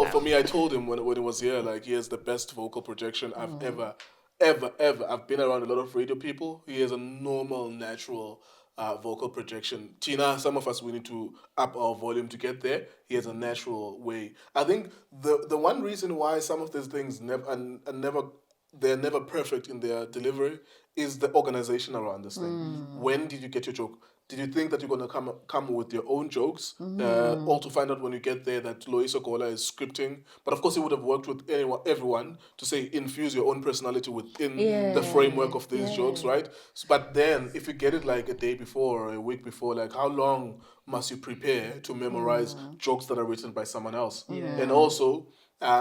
for me. I told him when it was here, like he has the best vocal projection I've ever. I've been around a lot of radio people. He has a normal, natural vocal projection. Tina, some of us we need to up our volume to get there. He has a natural way. I think the one reason why some of these things they're never perfect in their delivery is the organization around this thing. When did you get your joke? Did you think that you're going to come with your own jokes? All to find out when you get there that Loiso Kola is scripting. But of course, he would have worked with everyone to say infuse your own personality within the framework of these jokes, right? But then if you get it like a day before or a week before, like how long must you prepare to memorize jokes that are written by someone else? And also,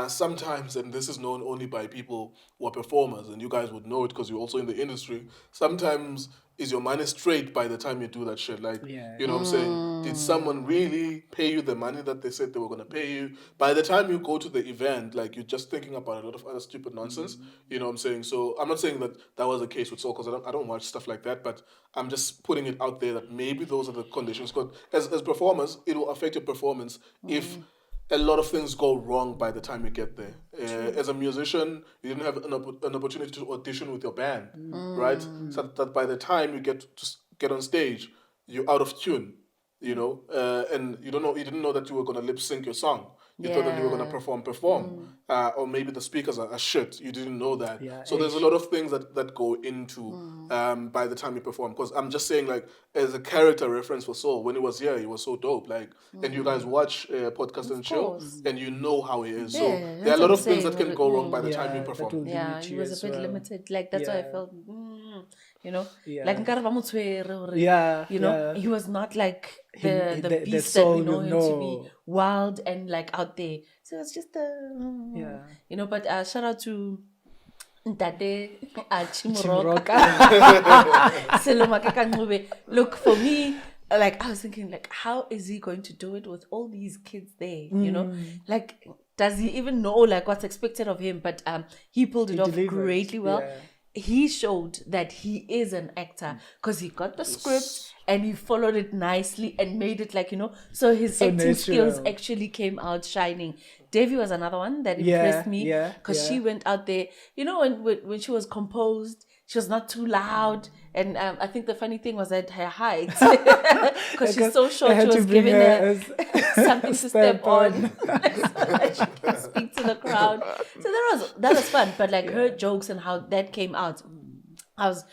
sometimes, and this is known only by people who are performers, and you guys would know it because you're also in the industry, sometimes is your money straight by the time you do that shit? Like, Yeah. you know what I'm saying? Did someone really pay you the money that they said they were going to pay you? By the time you go to the event, like, you're just thinking about a lot of other stupid nonsense. You know what I'm saying? So I'm not saying that that was the case with Soul, because I don't watch stuff like that, but I'm just putting it out there that maybe those are the conditions. Because as performers, it will affect your performance if a lot of things go wrong by the time you get there. As a musician, you didn't have an opportunity to audition with your band, right? So that by the time you get on stage, you're out of tune, you know, and you didn't know that you were gonna lip sync your song. You thought that you were gonna perform, or maybe the speakers are shit. You didn't know that. Yeah, So there's a lot of things that go into by the time you perform. Because I'm just saying, like, as a character reference for Soul, when he was here, he was so dope. Like, and you guys watch Podcast and Chill, course. and you know how he is. Yeah, So there are a that's lot what of I'm things that saying. can go wrong by the time you that perform. will Yeah, limit he you was as a bit well. limited. Like, that's why I Yeah. felt, you know, Yeah. like nkare ba mo tshwere hore, Yeah, you know, yeah. he was not like He- the the beast soul, that we know him to no. be, wild and like out there. So it's just Yeah. you know. But shout out to Ntate Chimroka. Chimroka. Look, for me, like, I was thinking, like, how is he going to do it with all these kids there? You know, like, does he even know like what's expected of him? But he pulled it off delivered, greatly well. yeah. He showed that he is an actor because he got the script and he followed it nicely and made it like, you know, so his acting natural. skills actually came out shining. Davy was another one that Yeah, impressed me yeah, because she went out there, you know, when she was composed, she was not too loud. And I think the funny thing was at her height, because she's so I short, had she to was bring giving her her as- something to step on so that she can speak to the crowd. So that was fun. But like her jokes and how that came out, I was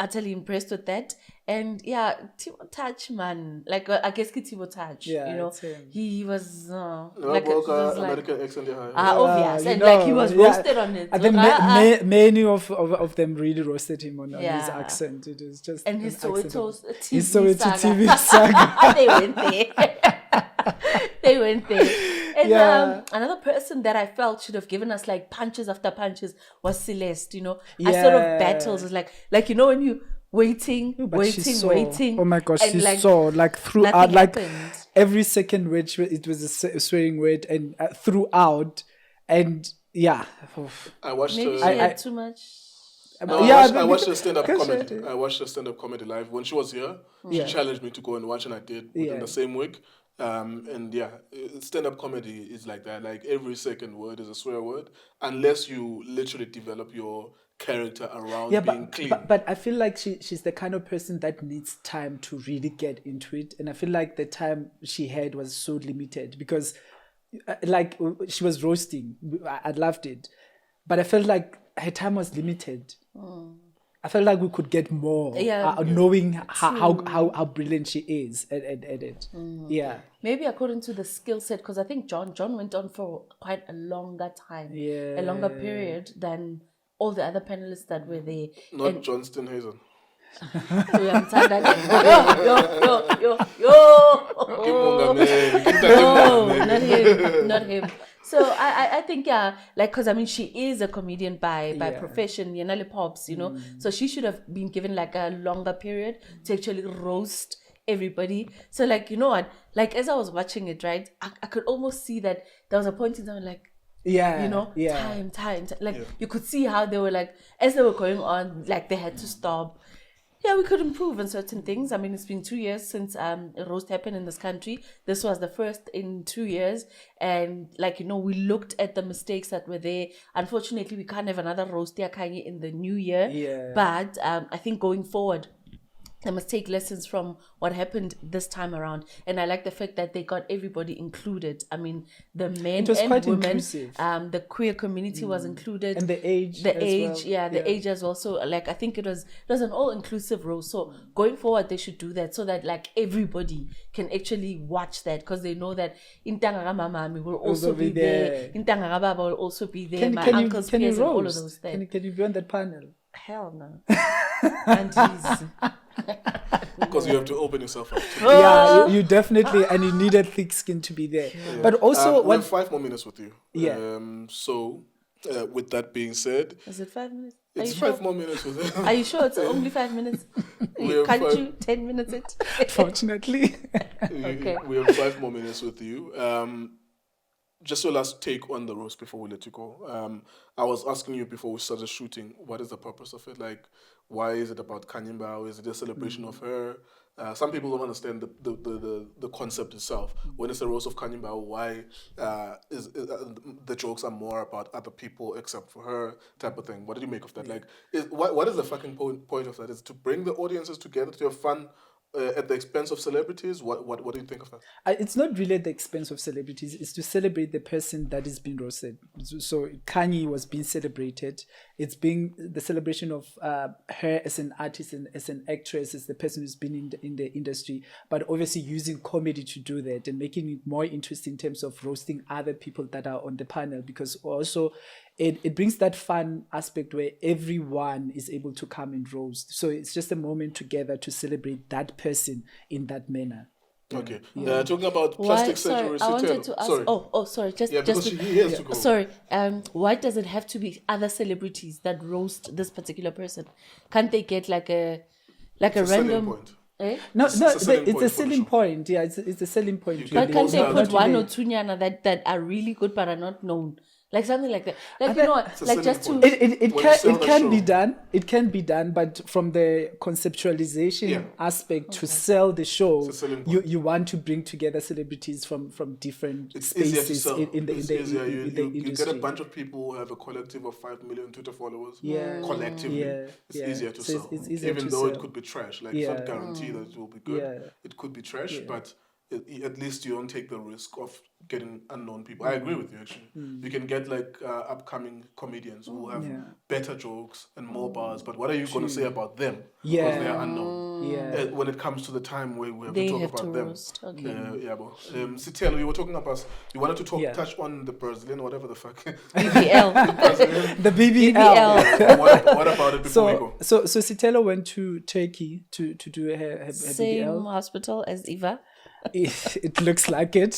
utterly impressed with that. And yeah, Timo Touch, man, like I guess Timo Touch, Yeah, you know, it's him. he was Like, it was like American accent, yeah. obvious, you and like he know, was yeah. roasted on it. I think So, many of them really roasted him on his Yeah. accent. It is just and an his accent of- Soweto TV his Soweto saga. TV saga. They went there. They went there. And Yeah. another person that I felt should have given us like punches after punches was Celeste. You know, I sort of Yeah. battles. It's like you know when you waiting. But she saw. Waiting. Oh my gosh, and she like, saw like throughout, nothing like happened. every second word it was a swearing word, and throughout, and yeah, I watched Maybe she I- had too much. No, Yeah, I watched the stand-up because she comedy. had it. I watched the stand-up comedy live. When she was here, Yeah. she challenged me to go and watch, and I did within Yeah. the same week. And yeah, stand-up comedy is like that. Like, every second word is a swear word, unless you literally develop your character around yeah, being clean. but I feel like she's the kind of person that needs time to really get into it, and I feel like the time she had was so limited because, like, she was roasting. I loved it, but I felt like her time was limited. I felt like we could get more, Yeah. knowing how brilliant she is at it. Yeah, Maybe according to the skill set, because I think John went on for quite a longer time, a longer period than all the other panelists that were there. Not And John Steenhuisen. yo. Give Mongameli, give No, Mongameli. not him. So I think, yeah, like, because I mean, she is a comedian by Yeah. profession, Yenale Pops, you know, so she should have been given like a longer period to actually roast everybody. So like, you know what, like as I was watching it, right, I could almost see that there was a point in time like, yeah, you know, yeah. time. Like you could see how they were like, as they were going on, like they had to stop. Yeah, we could improve on certain things. I mean, it's been 2 years since a roast happened in this country. This was the first in 2 years. And like, you know, we looked at the mistakes that were there. Unfortunately, we can't have another roast Khanyi in the new year. Yeah. But I think going forward, they must take lessons from what happened this time around. And I like the fact that they got everybody included. I mean, the men It was and quite women, inclusive. the queer community was included. And the age The as age, well. yeah, the age as well. So like, I think it was an all-inclusive role. So going forward, they should do that so that like everybody can actually watch that, because they know that Intanga Mamami will also be there. Intanga Baba will also be there. My uncle's peers and all of those things. Can you be on that panel? Hell no. Aunties. Because you have to open yourself up. Yeah, you definitely, and you needed thick skin to be there. But also, we have 5 more minutes with you. Yeah. So, with that being said, Is it 5 minutes? It's you 5 sure? more minutes with it. Are you sure it's only 5 minutes? have Can't 5 you 10 minutes it? Fortunately. Okay. We have 5 more minutes with you. Just your last take on the roast before we let you go. I was asking you before we started shooting, what is the purpose of it? Like, why is it about Khanyi Mbau? Is it a celebration of her? Some people don't understand the concept itself. When it's a roast of Khanyi Mbau, why the jokes are more about other people except for her, type of thing? What did you make of that? Like, what is the fucking point of that? Is it to bring the audiences together to have fun at the expense of celebrities? What do you think of that? It's not really at the expense of celebrities. It's to celebrate the person that is being roasted. So Khanyi was being celebrated. It's being the celebration of her as an artist and as an actress, as the person who's been in the industry, but obviously using comedy to do that and making it more interesting in terms of roasting other people that are on the panel, because also it brings that fun aspect where everyone is able to come and roast. So it's just a moment together to celebrate that person in that manner. Okay. Talking about plastic surgery. Sorry, I wanted to ask. Sorry. Sorry. Because he has to go. Sorry. Why does it have to be other celebrities that roast this particular person? Can't they get like a random? Point. Eh? No, It's a selling it's point a for the selling show. point. Yeah, it's a selling point. But can't they Not put one really. or two nyana that are really good but are not known? Like something like that. Like, you bet know what? it's a Like just to... selling point. It When you sell can the can show. be done. It can be done, but from the conceptualization aspect to sell the show, It's a selling point. you want to bring together celebrities from different It's easier to spaces sell. in the It's easier. in the You industry. get a bunch of people who have a collective of 5 million Twitter followers. Yeah. Collectively. Yeah. It's Yeah. easier to So sell. it's easier Even to though it sell. could be trash. Like, it's not Yeah. guaranteed that it will be good. Yeah. It could be trash, but at least you don't take the risk of getting unknown people. I agree with you, actually. You can get like upcoming comedians who have better jokes and more bars, but what are you going to say about them? Yeah. Because they are unknown. Yeah. When it comes to the time where we have They to talk have about to them. roast. Okay. Sitelo, you were talking about, you wanted to Yeah. touch on the Brazilian, whatever the fuck. BBL. Brazilian. The BBL. BBL. What about it before we go? So Sitelo went to Turkey to do her Same BBL. hospital as Eva. It looks like it.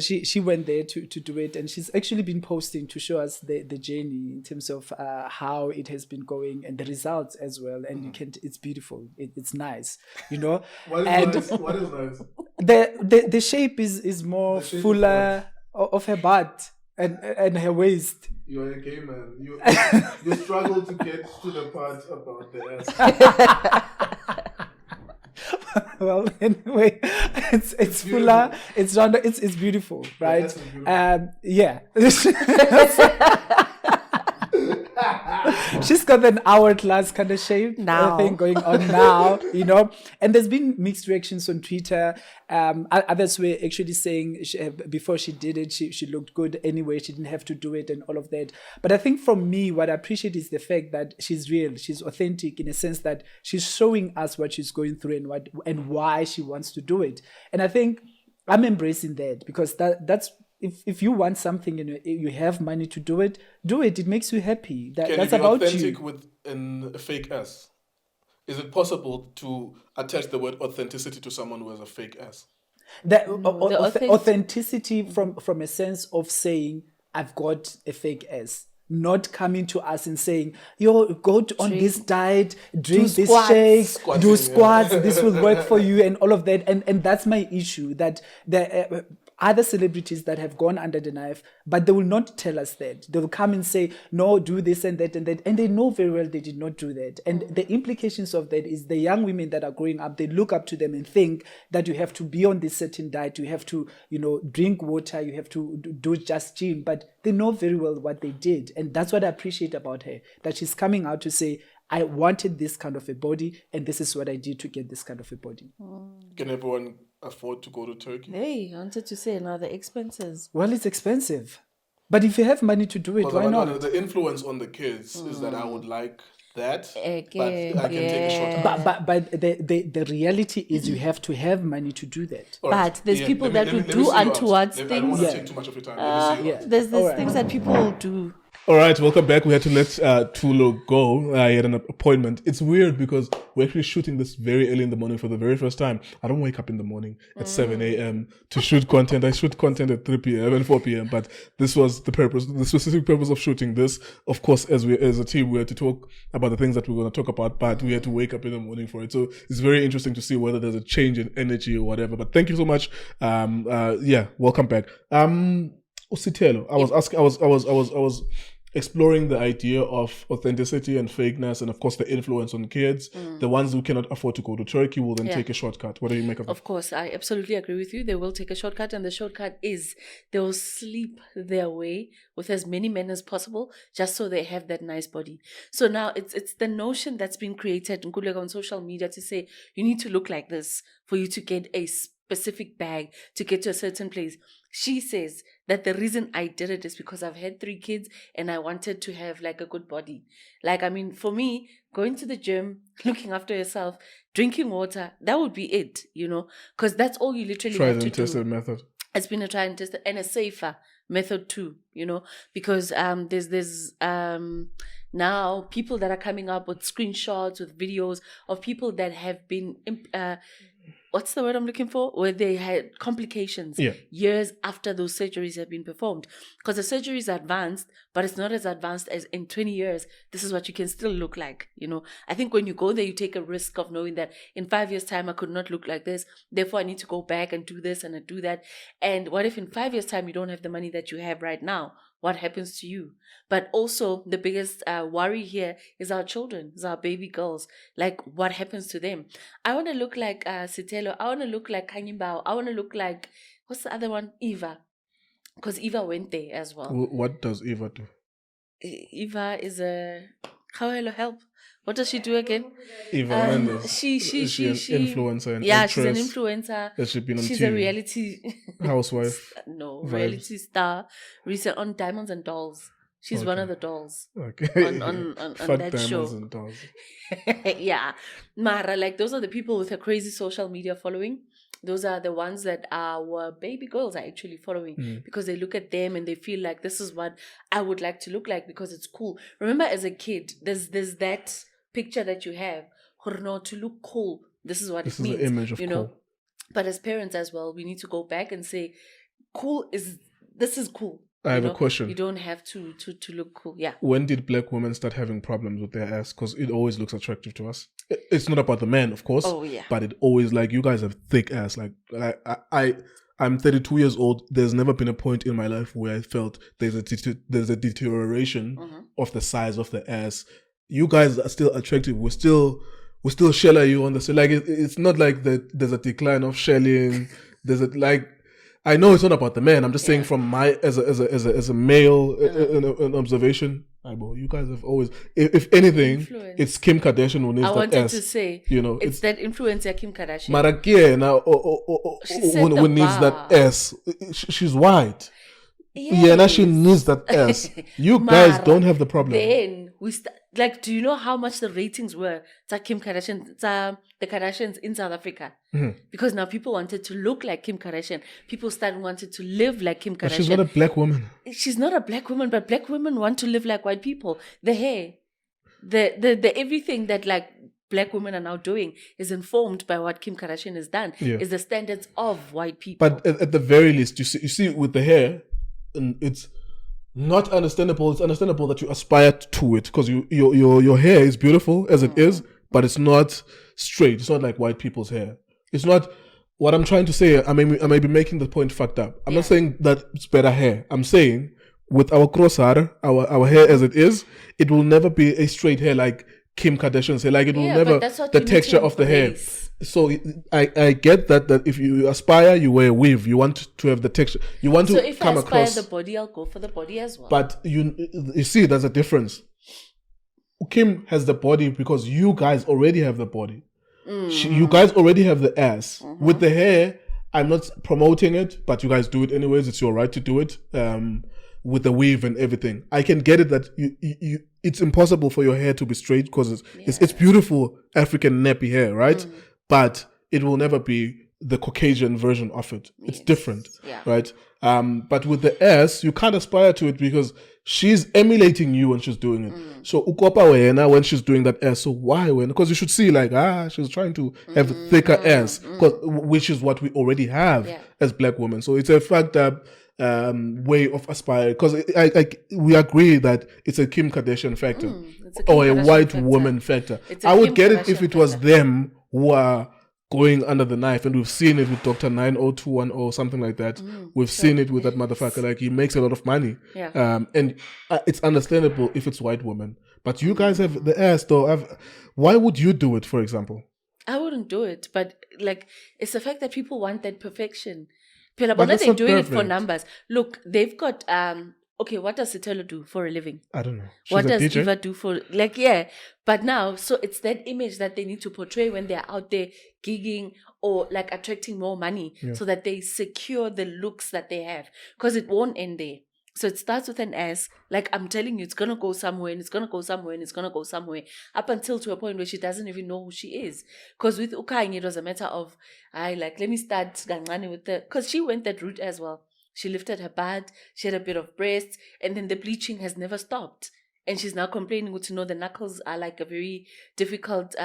She went there to do it, and she's actually been posting to show us the journey in terms of how it has been going and the results as well. And it's beautiful. It's nice, you know. What and is nice? the shape is more fuller of her butt and her waist. You're a gay man. You struggle to get to the part about the ass. Well, anyway, it's fuller, it's rounder, it's beautiful, right? That's beautiful. Yeah. She's got an hourglass kind of shape Now. thing going on now, you know. And there's been mixed reactions on Twitter. Others were actually saying before she did it, she looked good anyway. She didn't have to do it and all of that. But I think from me, what I appreciate is the fact that she's real. She's authentic in a sense that she's showing us what she's going through and why she wants to do it. And I think I'm embracing that, because that's if you want something and you have money to do it. It makes you happy. Can That's you be about authentic you. with a fake ass? Is it possible to attach the word authenticity to someone who has a fake ass? Authenticity from a sense of saying, I've got a fake ass. Not coming to us and saying, yo, on this diet, drink this squats. shake, Squatting, do squats, this will work for you, and all of that. And that's my issue, that the other celebrities that have gone under the knife, but they will not tell us that. They will come and say, no, do this and that and that. And they know very well they did not do that. And the implications of that is the young women that are growing up, they look up to them and think that you have to be on this certain diet, you have to, drink water, you have to do just gym. But they know very well what they did. And that's what I appreciate about her, that she's coming out to say, I wanted this kind of a body, and this is what I did to get this kind of a body. Can everyone afford to go to Turkey? Hey, I wanted to say now the expenses. Well, it's expensive. But if you have money to do it, why not? The influence on the kids is that I would like that, Okay, but I can take a shot. But the reality is you have to have money to do that. All right. But there's Yeah, people let me that will see do you out. untowards I don't want things. to take too much of your time. Let me see you out. There's All right. things that people do All right, welcome back. We had to let Tholo go. He had an appointment. It's weird because we're actually shooting this very early in the morning for the very first time. I don't wake up in the morning at 7 a.m. to shoot content. I shoot content at 3 p.m. and 4 p.m. But this was the purpose, the specific purpose of shooting this. Of course, as a team, we had to talk about the things that we're going to talk about, but we had to wake up in the morning for it. So it's very interesting to see whether there's a change in energy or whatever. But thank you so much. Welcome back. Ositelo, I was exploring the idea of authenticity and fakeness, and of course the influence on kids. The ones who cannot afford to go to Turkey will then take a shortcut. What do you make of that? Of course, I absolutely agree with you. They will take a shortcut, and the shortcut is they will sleep their way with as many men as possible, just so they have that nice body. So now it's the notion that's been created Nkululeko on social media to say you need to look like this for you to get a specific bag, to get to a certain place. She says that the reason I did it is because I've had 3 kids and I wanted to have like a good body. Like, I mean, for me, going to the gym, looking after yourself, drinking water, that would be it, you know, because that's all you literally have to do. Tried and tested method. It's been a tried and tested and a safer method too, you know, because there's now people that are coming up with screenshots, with videos of people that have been what's the word I'm looking for? Where they had complications years after those surgeries have been performed. Because the surgery is advanced, but it's not as advanced as in 20 years. This is what you can still look like, you know. I think when you go there, you take a risk of knowing that in 5 years' time, I could not look like this. Therefore, I need to go back and do this and do that. And what if in 5 years' time, you don't have the money that you have right now? What happens to you? But also the biggest worry here is our children, is our baby girls. Like, what happens to them? I want to look like Sitelo. I want to look like Khanyi Mbau. I want to look like, what's the other one? Eva. Because Eva went there as well. What does Eva do? Eva is a... help. What does she do again? Eva Mendes. She's an influencer and yeah, actress. she's an influencer. Has she been on She's TV? a reality Housewife. No, Vibes. reality star. Recent on Diamonds and Dolls. She's one of the dolls. Okay. On Fuck that diamonds show. and dolls. Yeah. Mara, like those are the people with a crazy social media following. Those are the ones that our baby girls are actually following because they look at them and they feel like this is what I would like to look like because it's cool. Remember as a kid, there's that picture that you have, to look cool. This is what it means. This is the image of you cool. know? But as parents as well, we need to go back and say, this is cool. I have a question. You don't have to look cool. Yeah. When did black women start having problems with their ass? Because it always looks attractive to us. It's not about the man, of course. Oh, yeah. But it always, like, you guys have thick ass. Like I'm 32 years old. There's never been a point in my life where I felt there's a deterioration of the size of the ass. You guys are still attractive. We still shell at you on the side. Like it's not like that. There's a decline of shelling. There's a like. I know it's not about the man. I'm just saying from my as a male an observation. You guys have always, if anything, Influence. it's Kim Kardashian who needs I that wanted ass. to say, you know, it's that influencer Kim Kardashian. Marakia now who needs that ass. She's white. Yeah, now she needs that ass. You guys don't have the problem. Then do you know how much the ratings were? It's Kim Kardashian, it's the Kardashians in South Africa. Because now people wanted to look like Kim Kardashian. People wanted to live like Kim Kardashian. But she's not a black woman. She's not a black woman, but black women want to live like white people. The hair, the everything that like black women are now doing is informed by what Kim Kardashian has done. Is the standards of white people. But at the very least, you see with the hair, and it's not understandable. It's understandable that you aspire to it because your hair is beautiful as it is, but it's not straight. It's not like white people's hair. It's not. What I'm trying to say, I may be making the point fucked up. I'm not saying that it's better hair. I'm saying with our crosshair, our hair as it is, it will never be a straight hair like Kim Kardashian's hair. Like it will never the texture of the hair. So I get that if you aspire, you wear a weave. You want to have the texture. You want to come across. So if I aspire the body, I'll go for the body as well. But you see, there's a difference. Kim has the body because you guys already have the body. You guys already have the ass. With the hair, I'm not promoting it, but you guys do it anyways. It's your right to do it. With the weave and everything, I can get it that you it's impossible for your hair to be straight because it's beautiful African nappy hair, right? But it will never be the Caucasian version of it. It's different, right? But with the S, you can't aspire to it because she's emulating you when she's doing it. So ukopa wena when she's doing that S. So why when? Because you should see like she's trying to have thicker S, which is what we already have as black women. So it's a fucked up way of aspiring. Because we agree that it's a Kim Kardashian factor or a white woman factor. I would get it if it was them who are going under the knife, and we've seen it with Dr. 90210, something like that. We've seen it with that motherfucker. Like, he makes a lot of money. And it's understandable if it's white women. But you guys have the ass, though. Why would you do it, for example? I wouldn't do it, but like, it's the fact that people want that perfection. But They're that's not doing it perfect. for numbers. Look, they've got okay, what does Sithelo do for a living? I don't know. She's What a does DJ? Eva do for, like, but now, so it's that image that they need to portray when they're out there gigging or like attracting more money so that they secure the looks that they have, because it won't end there. So it starts with an S, like I'm telling you, it's going to go somewhere and it's going to go somewhere and it's going to go somewhere, up until to a point where she doesn't even know who she is. Because with Khanyi, it was a matter of, let me start Gangani with because she went that route as well. She lifted her butt, she had a bit of breasts, and then the bleaching has never stopped. And she's now complaining to know the knuckles are like a very difficult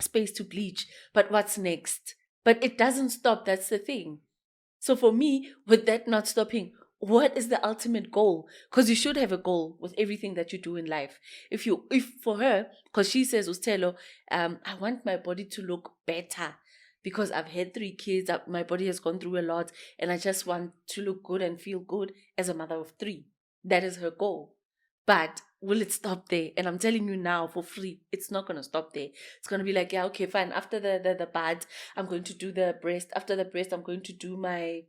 space to bleach. But what's next? But it doesn't stop, that's the thing. So for me, with that not stopping, what is the ultimate goal? Because you should have a goal with everything that you do in life. If for her, because she says, Ustelo, I want my body to look better. Because I've had 3 kids, my body has gone through a lot, and I just want to look good and feel good as a mother of 3. That is her goal. But will it stop there? And I'm telling you now, for free, it's not going to stop there. It's going to be like, yeah, okay, fine. After the butt, I'm going to do the breast. After the breast, I'm going to do my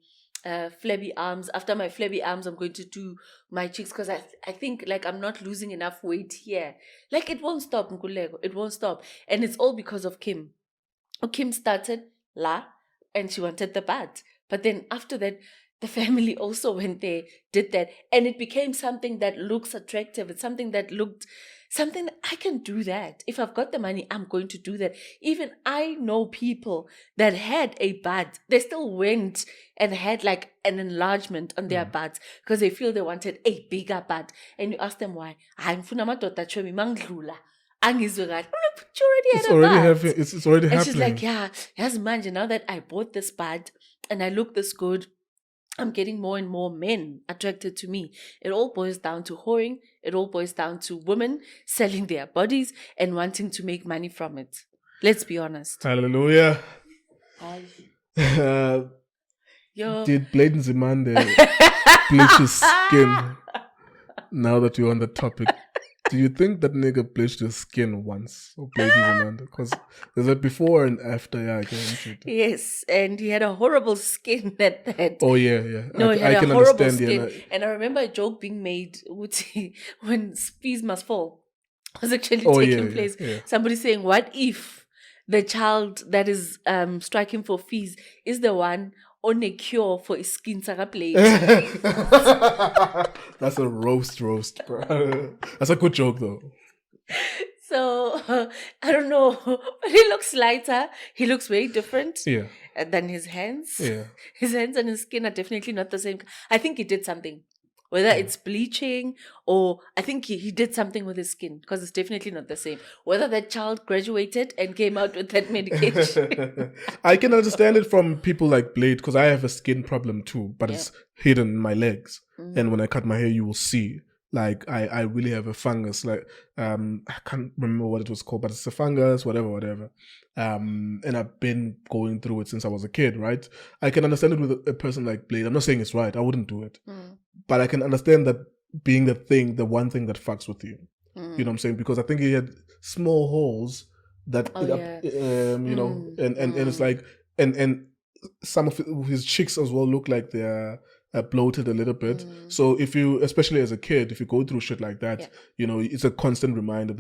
flabby arms. After my flabby arms, I'm going to do my cheeks, because I think like I'm not losing enough weight here. Like, it won't stop, Nkululeko. It won't stop. And it's all because of Kim. Kim started and she wanted the butt. But then after that, the family also went there, did that. And it became something that looks attractive. It's something that I can do that. If I've got the money, I'm going to do that. Even I know people that had a butt. They still went and had like an enlargement on their butts because they feel they wanted a bigger butt. And you ask them why. It's already happening. She's like, yeah, yes, man, now that I bought this butt and I look this good, I'm getting more and more men attracted to me. It all boils down to whoring. It all boils down to women selling their bodies and wanting to make money from it. Let's be honest. Hallelujah. Did Bladen Zimande bleach his skin? Now that you're on the topic, do you think that nigga bleached his skin once? Or Bladen Zimande? Because there's a before and after, yeah, I can see it. Yes, and he had a horrible skin at that. Oh, yeah. No, he had I a can horrible understand, skin. And I remember a joke being made when Fees Must Fall was actually taking place. Yeah. Somebody saying, what if the child that is striking for fees is the one on a cure for his skin plate? That's a roast, bro. That's a good joke, though. So, I don't know. But he looks lighter. He looks very different than his hands. Yeah. His hands and his skin are definitely not the same. I think he did something. Whether it's bleaching or I think he did something with his skin, because it's definitely not the same. Whether that child graduated and came out with that medication. I can understand it from people like Blade, because I have a skin problem too, but it's hidden in my legs. And when I cut my hair, you will see. Like, I really have a fungus. Like, I can't remember what it was called, but it's a fungus, whatever. And I've been going through it since I was a kid, right? I can understand it with a person like Blade. I'm not saying it's right. I wouldn't do it. But I can understand that being the one thing that fucks with you. You know what I'm saying? Because I think he had small holes that, you know, and it's like, and some of his cheeks as well look like they're bloated a little bit. So if you, especially as a kid, if you go through shit like that, you know, it's a constant reminder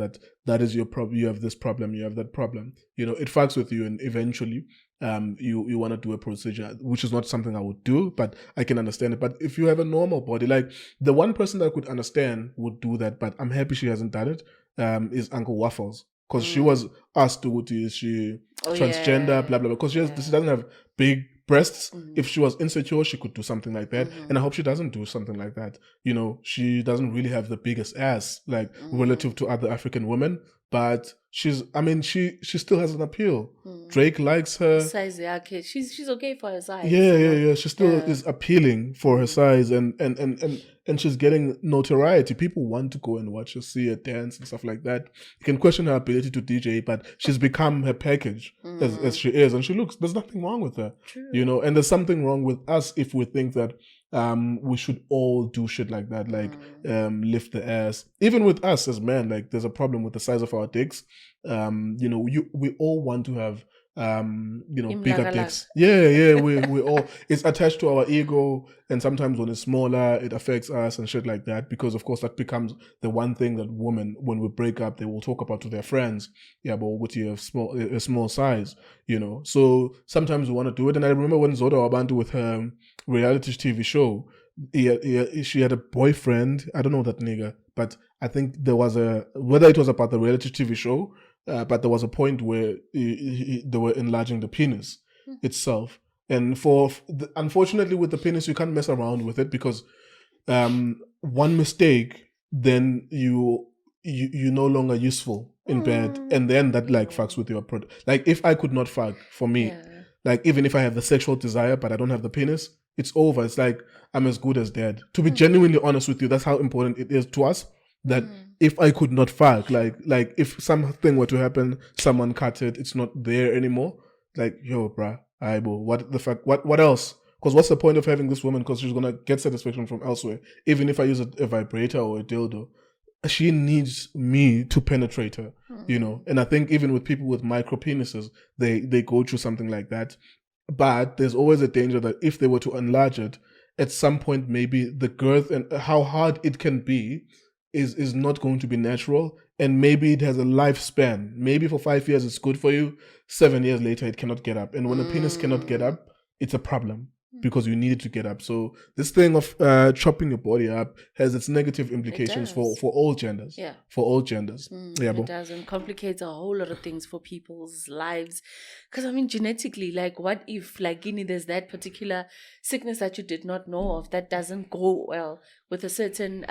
that is your problem. You have this problem, you have that problem. You know, it fucks with you, and eventually you want to do a procedure, which is not something I would do, but I can understand it. But if you have a normal body, like the one person that I could understand would do that, but I'm happy she hasn't done it, is Uncle Waffles. Because she was asked to, is she transgender, blah, blah, blah. Because she doesn't have big breasts. If she was insecure, she could do something like that. And I hope she doesn't do something like that. You know, she doesn't really have the biggest ass, like, relative to other African women. But she still has an appeal. Drake likes her. Size, yeah, okay. She's okay for her size. Yeah. She still is appealing for her size, and she's getting notoriety. People want to go and watch her, see her dance and stuff like that. You can question her ability to DJ, but she's become her package as she is, and she looks. There's nothing wrong with her, you know. And there's something wrong with us if we think that we should all do shit like that, like lift the ass. Even with us as men, like, there's a problem with the size of our dicks. You know, we all want to have bigger dicks. Yeah, we all, it's attached to our ego, and sometimes when it's smaller, it affects us and shit like that, because of course that becomes the one thing that women, when we break up, they will talk about to their friends. Yeah, but what you have a small size, you know. So sometimes we want to do it. And I remember when Zoda Wabantu, with her reality TV show, she had a boyfriend. I don't know that nigga, but I think there was whether it was about the reality TV show, but there was a point where they were enlarging the penis itself. And unfortunately, with the penis, you can't mess around with it, because one mistake, then you're no longer useful in bed, and then that, like, fucks with your product. Like, if I could not fuck, for me, like, even if I have the sexual desire but I don't have the penis, it's over. It's like I'm as good as dead. To be genuinely honest with you, that's how important it is to us. That if I could not fuck, like if something were to happen, someone cut it, it's not there anymore. Like, yo, bruh, aibo, what the fuck? What else? Because what's the point of having this woman? Because she's gonna get satisfaction from elsewhere. Even if I use a vibrator or a dildo, she needs me to penetrate her, you know. And I think even with people with micro penises, they go through something like that. But there's always a danger that if they were to enlarge it, at some point, maybe the girth and how hard it can be is not going to be natural, and maybe it has a lifespan. Maybe for 5 years it's good for you, 7 years later it cannot get up. And when a penis cannot get up, it's a problem, because you need it to get up. So this thing of chopping your body up has its negative implications for all genders. Yeah. For all genders. It does, and complicates a whole lot of things for people's lives. Because, I mean, genetically, like, what if, like, there's that particular sickness that you did not know of that doesn't go well with a certain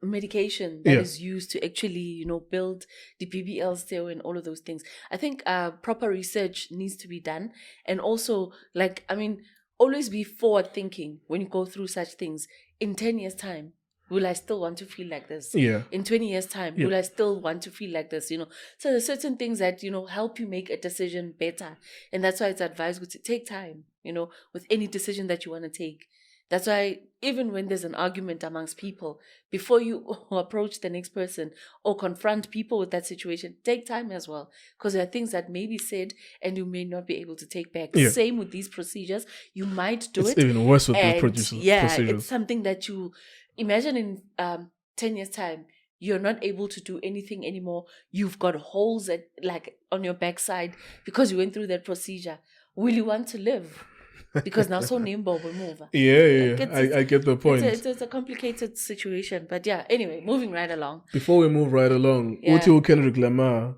medication that is used to actually, build the BBL still and all of those things. I think proper research needs to be done. And also, like, I mean, always be forward thinking when you go through such things. In 10 years' time, will I still want to feel like this? Yeah. In 20 years' time, will I still want to feel like this? So there's certain things that, help you make a decision better. And that's why it's advised to take time, with any decision that you want to take. That's why even when there's an argument amongst people, before you approach the next person or confront people with that situation, take time as well. Because there are things that may be said and you may not be able to take back. Yeah. Same with these procedures. You might do it's even worse with these procedures. Yeah, it's something that you imagine in 10 years' time. You're not able to do anything anymore. You've got holes on your backside because you went through that procedure. Will you want to live? Because now so Nimbo will move. Yeah. I get the point. It's a complicated situation. But yeah, anyway, moving right along. Before we move right along, Uti Kendrick Lamar,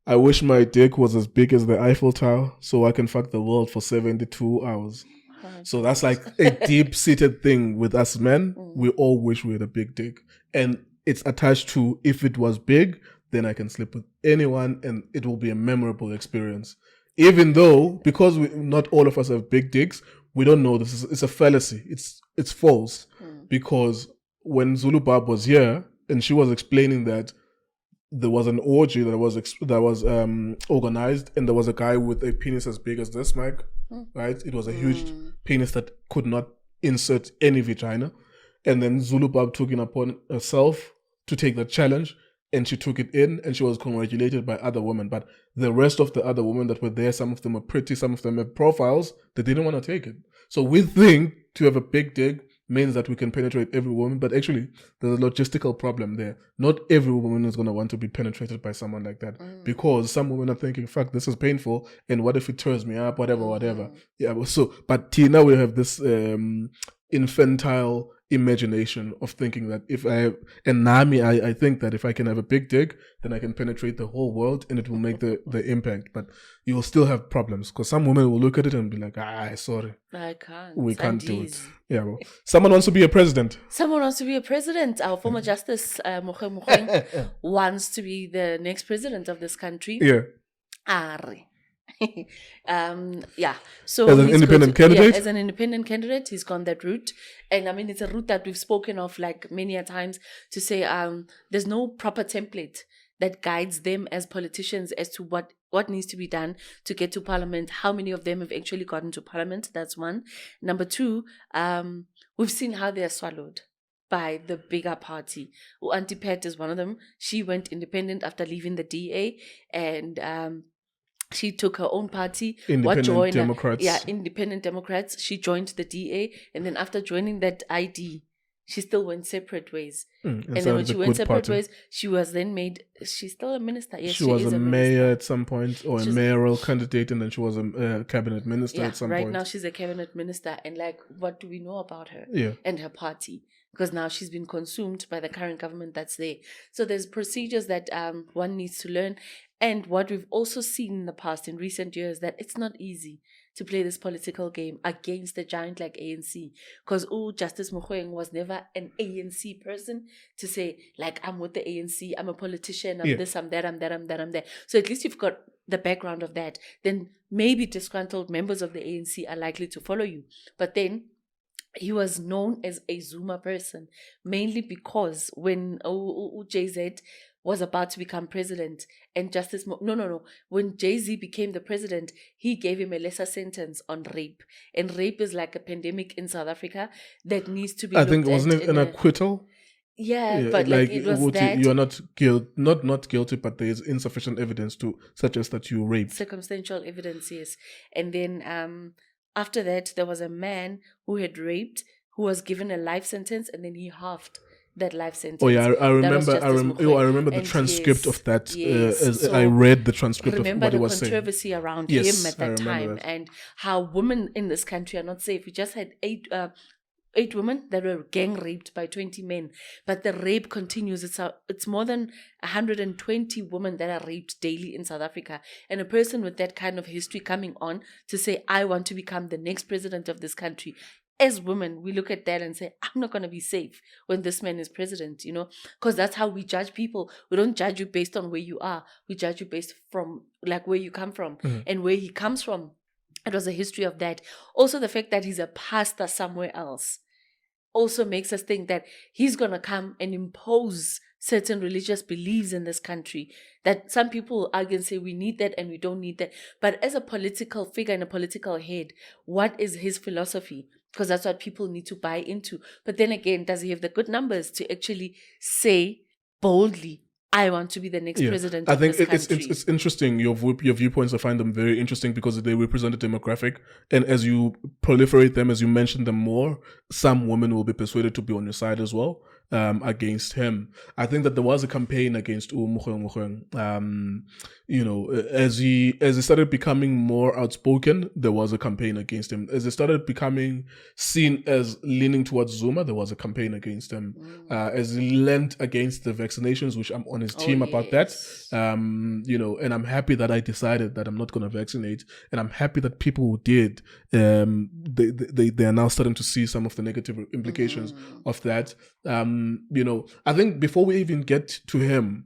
I wish my dick was as big as the Eiffel Tower so I can fuck the world for 72 hours. So that's like a deep-seated thing with us men. We all wish we had a big dick. And it's attached to, if it was big, then I can sleep with anyone and it will be a memorable experience. Even though, because not all of us have big dicks, we don't know this. It's a fallacy. It's false. Because when Zulu Barb was here and she was explaining that there was an orgy that was organized and there was a guy with a penis as big as this mic, right? It was a huge penis that could not insert any vagina. And then Zulu Barb took it upon herself to take the challenge. And she took it in and she was congratulated by other women. But the rest of the other women that were there, some of them were pretty, some of them have profiles, they didn't want to take it. So we think to have a big dick means that we can penetrate every woman. But actually, there's a logistical problem there. Not every woman is going to want to be penetrated by someone like that. Because some women are thinking, fuck, this is painful. And what if it tears me up? Whatever. Yeah. So, but Tina will have this infantile imagination of thinking that if I have, and Nami, I think that if I can have a big dick, then I can penetrate the whole world and it will make the impact. But you will still have problems because some women will look at it and be like, sorry, I can't. we can't do it. Sandizi. Yeah, well, someone wants to be a president. Someone wants to be a president. Our former Justice Mogoeng Mogoeng wants to be the next president of this country. Yeah. Ari. So As an independent candidate? As an independent candidate, he's gone that route. And I mean, it's a route that we've spoken of like many a times to say there's no proper template that guides them as politicians as to what needs to be done to get to parliament. How many of them have actually gotten to parliament? That's one. Number two, we've seen how they are swallowed by the bigger party. Auntie Pat is one of them. She went independent after leaving the DA, and she took her own party. Independent Democrats. Independent Democrats. She joined the DA, and then after joining that ID, she still went separate ways. And then when she went separate ways, she was then made. She's still a minister. Yes, she was a mayor at some point, or a mayoral candidate, and then she was a cabinet minister at some point. Right now she's a cabinet minister, and like, what do we know about her and her party? Because now she's been consumed by the current government that's there. So there's procedures that one needs to learn. And what we've also seen in the past, in recent years, that it's not easy to play this political game against a giant like ANC. Because Justice Mogoeng was never an ANC person to say, like, I'm with the ANC, I'm a politician, I'm this, I'm that, I'm that, I'm that, I'm that. So at least you've got the background of that. Then maybe disgruntled members of the ANC are likely to follow you. But then he was known as a Zuma person, mainly because when JZ was about to become president, and when Jay-Z became the president, he gave him a lesser sentence on rape. And rape is like a pandemic in South Africa that needs to be I think, wasn't it an acquittal? Yeah, but like it was that you are not guilty, but there is insufficient evidence to suggest that you raped. Circumstantial evidence, yes. And then after that, there was a man who had raped, who was given a life sentence, and then he halved that life sentence. Oh yeah, I remember the transcript of that. So I read the transcript of what it was saying. Remember the controversy around him at that time, and how women in this country are not safe. We just had 8 women that were gang raped by 20 men, but the rape continues. It's more than 120 women that are raped daily in South Africa, and a person with that kind of history coming on to say, I want to become the next president of this country. As women, we look at that and say, I'm not going to be safe when this man is president, because that's how we judge people. We don't judge you based on where you are. We judge you based from like where you come from and where he comes from. It was a history of that. Also, the fact that he's a pastor somewhere else also makes us think that he's going to come and impose certain religious beliefs in this country, that some people argue and say we need that and we don't need that. But as a political figure and a political head, what is his philosophy? Because that's what people need to buy into. But then again, does he have the good numbers to actually say boldly, I want to be the next president of this country? It's interesting, your viewpoints. I find them very interesting because they represent a demographic. And as you proliferate them, as you mention them more, some women will be persuaded to be on your side as well. Against him. I think that there was a campaign against Mogoeng Mogoeng. As he started becoming more outspoken, there was a campaign against him. As he started becoming seen as leaning towards Zuma, there was a campaign against him. As he leant against the vaccinations, which I'm on his team about that. And I'm happy that I decided that I'm not going to vaccinate, and I'm happy that people who did, they are now starting to see some of the negative implications of that. I think before we even get to him,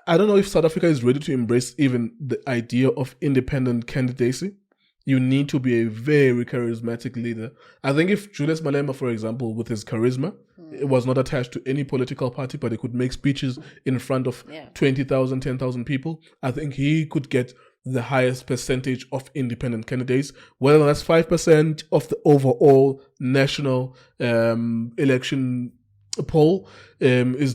I don't know if South Africa is ready to embrace even the idea of independent candidacy. You need to be a very charismatic leader. I think if Julius Malema, for example, with his charisma, it was not attached to any political party, but he could make speeches in front of 20,000, 10,000 people, I think he could get the highest percentage of independent candidates, whether that's 5% of the overall national election poll is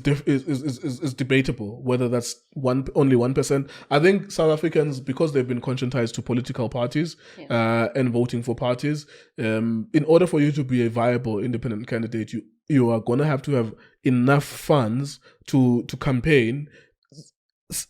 debatable. Whether that's only 1%. I think South Africans, because they've been conscientized to political parties and voting for parties, in order for you to be a viable independent candidate, you are going to have enough funds to campaign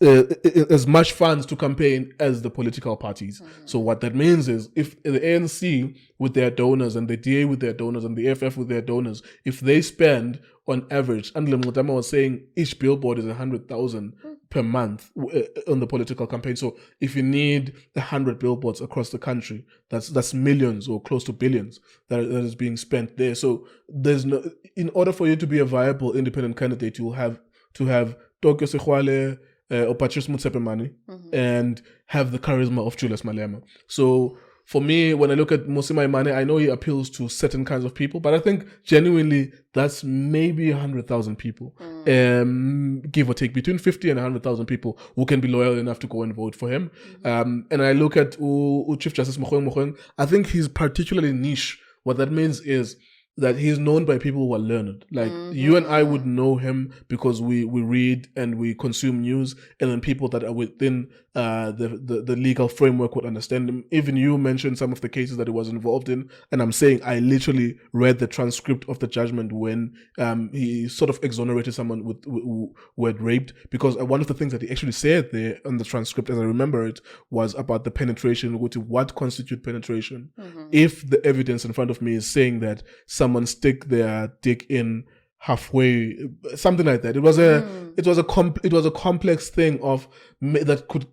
as much funds to campaign as the political parties. So what that means is if the ANC with their donors and the DA with their donors and the FF with their donors, if they spend on average, and Mutama was saying each billboard is 100,000 per month on the political campaign. So if you need 100 billboards across the country, that's millions or close to billions that is being spent there. So there's no, in order for you to be a viable independent candidate, you'll have to have Tokyo Sexwale, or Patrice Motsepe and have the charisma of Julius Malema. So for me, when I look at Mosima Imane, I know he appeals to certain kinds of people, but I think genuinely that's maybe 100,000 people, give or take, between 50 and 100,000 people who can be loyal enough to go and vote for him. And I look at Chief Justice Mogoeng Mogoeng, I think he's particularly niche. What that means is that he's known by people who are learned. Like you and I would know him because we read and we consume news, and then people that are within the legal framework would understand him. Even you mentioned some of the cases that he was involved in, and I'm saying I literally read the transcript of the judgment when he sort of exonerated someone who had raped, because one of the things that he actually said there on the transcript, as I remember it, was about the penetration, what constitutes penetration. If the evidence in front of me is saying that someone stick their dick in halfway, something like that. It was a complex thing of that could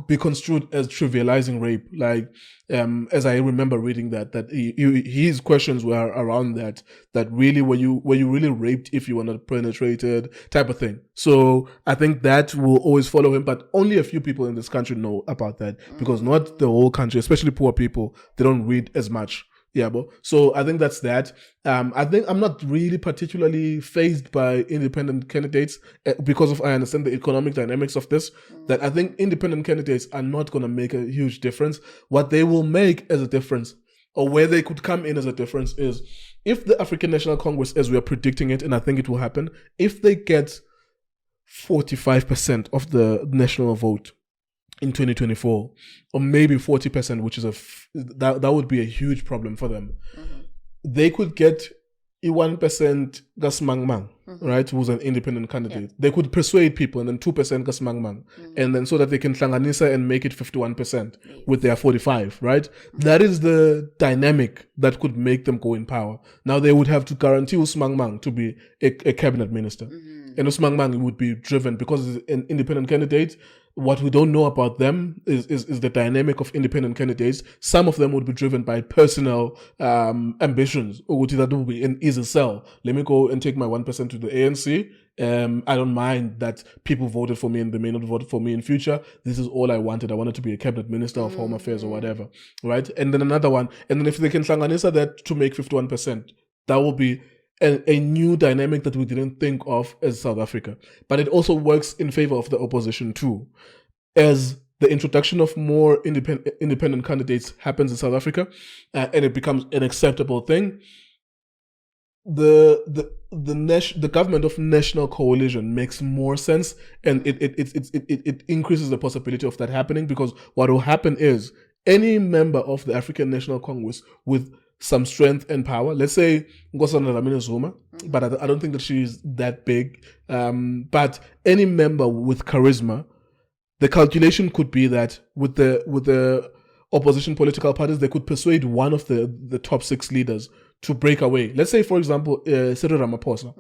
be construed as trivializing rape. Like as I remember reading that his questions were around that really were you really raped if you were not penetrated, type of thing. So I think that will always follow him, but only a few people in this country know about that, because not the whole country, especially poor people, they don't read as much. Yeah, but so I think that's that. I think I'm not really particularly fazed by independent candidates because I understand the economic dynamics of this. That I think independent candidates are not going to make a huge difference. What they will make as a difference, or where they could come in as a difference, is if the African National Congress, as we are predicting it, and I think it will happen, if they get 45% of the national vote in 2024, or maybe 40%, which is that would be a huge problem for them. They could get 1% Gasmangmang, right, who's an independent candidate. Yeah. They could persuade people, and then 2% Gasmangmang, and then so that they can Nhlanhlanisa and make it 51% with their 45, right? That is the dynamic that could make them go in power. Now they would have to guarantee Usmangmang to be a cabinet minister. And Usmangmang would be driven, because he's an independent candidate. What we don't know about them is the dynamic of independent candidates. Some of them would be driven by personal ambitions. That will be an easy sell. Let me go and take my 1% to the ANC. I don't mind that people voted for me and they may not vote for me in future. This is all I wanted. I wanted to be a cabinet minister of home affairs or whatever, right? And then another one. And then if they can Nhlanhlanisa that to make 51%, that will be a new dynamic that we didn't think of as South Africa. But it also works in favor of the opposition too. As the introduction of more independent candidates happens in South Africa, and it becomes an acceptable thing, the government of national coalition makes more sense, and it increases the possibility of that happening, because what will happen is any member of the African National Congress with some strength and power, let's say Nkosazana Dlamini-Zuma, but I don't think that she's that big, but any member with charisma, the calculation could be that with the opposition political parties, they could persuade one of the top 6 leaders to break away. Let's say, for example, Cyril Ramaphosa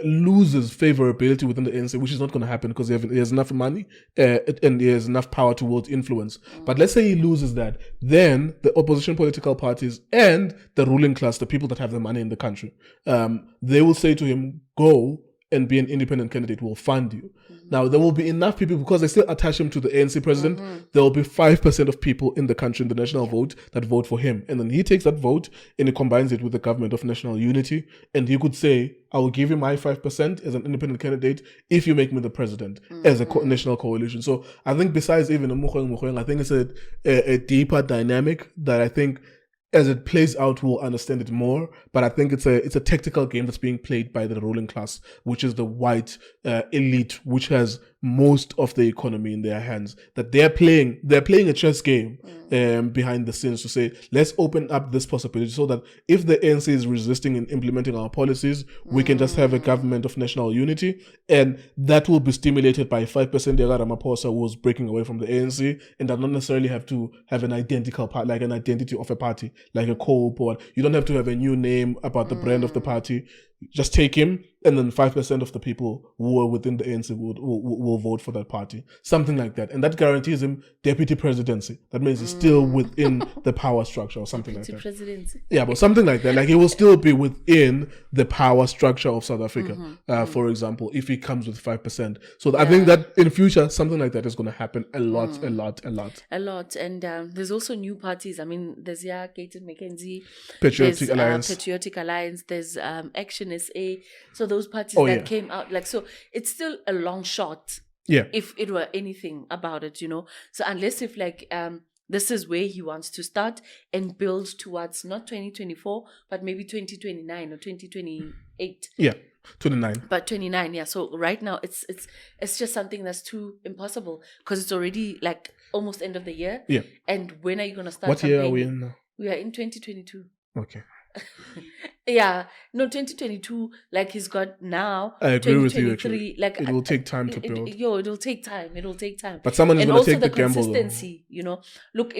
loses favorability within the ANC, which is not going to happen because he has enough money and he has enough power to wield influence. But let's say he loses that, then the opposition political parties and the ruling class, the people that have the money in the country, they will say to him, go and be an independent candidate, will fund you. Now, there will be enough people, because they still attach him to the ANC president, there will be 5% of people in the country in the national vote that vote for him. And then he takes that vote and he combines it with the government of national unity. And he could say, I will give you my 5% as an independent candidate if you make me the president as a national coalition. So I think besides even Mogoeng Mogoeng, I think it's a deeper dynamic that I think as it plays out, we'll understand it more. But I think it's a tactical game that's being played by the ruling class, which is the white elite, which has most of the economy in their hands. That they're playing a chess game behind the scenes to say, let's open up this possibility so that if the ANC is resisting in implementing our policies, we can just have a government of national unity, and that will be stimulated by 5% Ramaphosa who was breaking away from the ANC, and does not necessarily have to have an identical part, like an identity of a party, like a COPE, or you don't have to have a new name about the brand of the party. Just take him, and then 5% of the people who are within the ANC will vote for that party. Something like that. And that guarantees him deputy presidency. That means he's still within the power structure or something like that. Presidency. Yeah, but something like that. Like, he will still be within the power structure of South Africa, for example, if he comes with 5%. So I think that in future, something like that is going to happen a lot. And there's also new parties. I mean, there's Gated McKenzie. Patriotic Alliance. There's Action SA. So those parties came out, like, so it's still a long shot. Yeah. If it were anything about it, So unless if this is where he wants to start and build towards not 2024, but maybe 2029 or 2028. Yeah. 29. But 29, yeah. So right now it's just something that's too impossible because it's already like almost end of the year. Yeah. And when are you gonna start? What year are we in now? We are in 2022. Okay. Yeah, no, 2022, like he's got now. I agree with you, actually. Like, it will take time to build. It'll take time. But someone is going to take the gamble. And also the consistency, Look,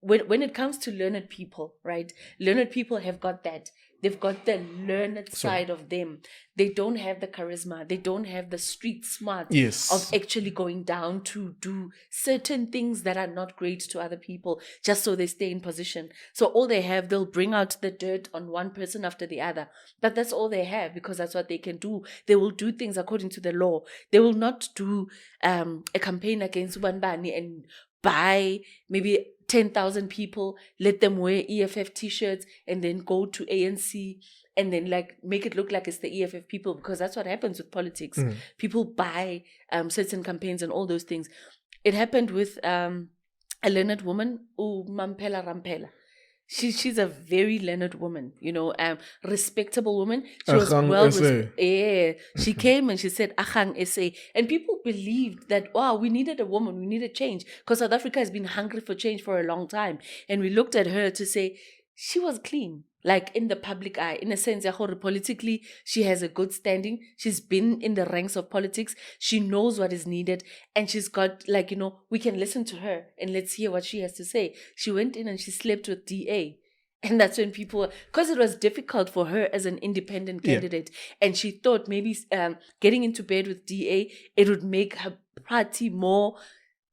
when it comes to learned people, right? Learned people have got that. They've got the learned side of them. They don't have the charisma. They don't have the street smart of actually going down to do certain things that are not great to other people just so they stay in position. So all they have, they'll bring out the dirt on one person after the other. But that's all they have because that's what they can do. They will do things according to the law. They will not do a campaign against Ubanbani and buy maybe 10,000 people, let them wear EFF t-shirts and then go to ANC and then like make it look like it's the EFF people, because that's what happens with politics. People buy certain campaigns and all those things. It happened with a learned woman, Mampela Rampela. She's a very learned woman, respectable woman. She was she came and she said Akhang SA, and people believed that we needed a woman, we needed change, because South Africa has been hungry for change for a long time. And we looked at her to say she was clean, like in the public eye, in a sense, politically, she has a good standing. She's been in the ranks of politics. She knows what is needed. And she's got, we can listen to her and let's hear what she has to say. She went in and she slept with DA. And that's when people, because it was difficult for her as an independent candidate. And she thought maybe getting into bed with DA, it would make her party more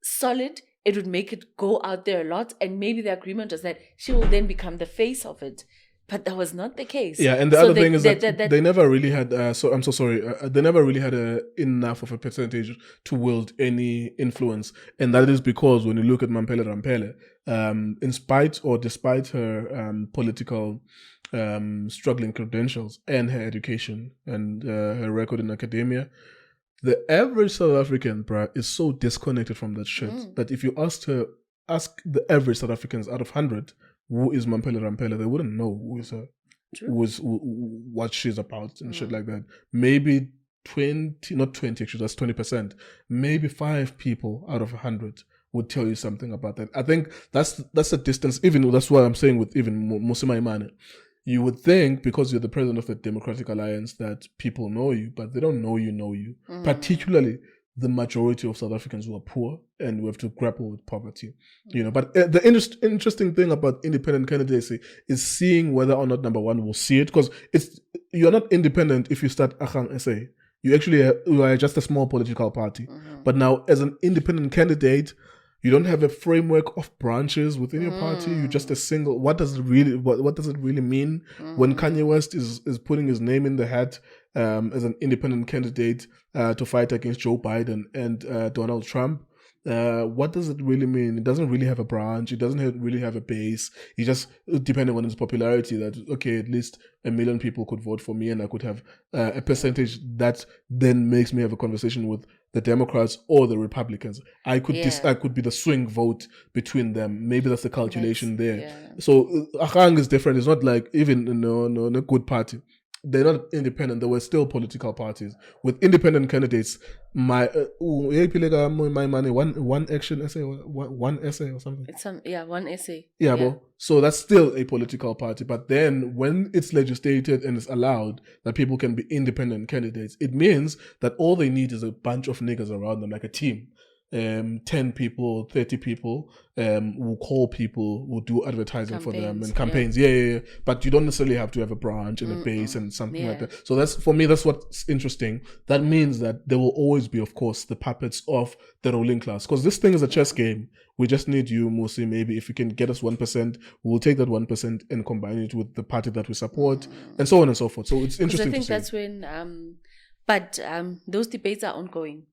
solid. It would make it go out there a lot. And maybe the agreement was that she will then become the face of it. But that was not the case. Yeah, and the other thing is that they never really had, they never really had enough of a percentage to wield any influence. And that is because when you look at Mampela Rampele, in spite or despite her political struggling credentials and her education and her record in academia, the average South African, is so disconnected from that shit that if you ask the average South Africans out of 100, who is Mampela Rampela, they wouldn't know who is her, what she's about and shit like that. Maybe 20, not 20 actually, that's 20%. Maybe 5 people out of 100 would tell you something about that. I think that's a distance. Even that's what I'm saying with even Musima Imane. You would think because you're the president of the Democratic Alliance that people know you, but they don't know you. Particularly the majority of South Africans who are poor and we have to grapple with poverty, But the interesting thing about independent candidacy is seeing whether or not, number one, will see it, because you're not independent if you start Akhang SA. You are just a small political party. But now, as an independent candidate, you don't have a framework of branches within your party. You're just a single. What does it really mean when Kanye West is putting his name in the hat as an independent candidate to fight against Joe Biden and Donald Trump? What does it really mean? It doesn't really have a branch. It doesn't really have a base. It just, depending on its popularity, that, okay, at least 1 million people could vote for me and I could have a percentage that then makes me have a conversation with the Democrats or the Republicans. I could be the swing vote between them. Maybe that's the calculation there. Yeah. So Akhang is different. It's not like even no good party. they're not independent. They were still political parties with independent candidates. My money, one action essay, one essay or something. It's one essay. Yeah, bro. So that's still a political party. But then when it's legislated and it's allowed that people can be independent candidates, it means that all they need is a bunch of niggas around them, like a team. 10 people, 30 people, will call people, will do advertising for them and campaigns. Yeah. But you don't necessarily have to have a branch and a base and something like that. So that's, for me, that's what's interesting. That means that there will always be, of course, the puppets of the ruling class. Because this thing is a chess game. We just need you, Musi. Maybe if you can get us 1%, we'll take that 1% and combine it with the party that we support, and so on and so forth. So it's interesting. I think that's when, those debates are ongoing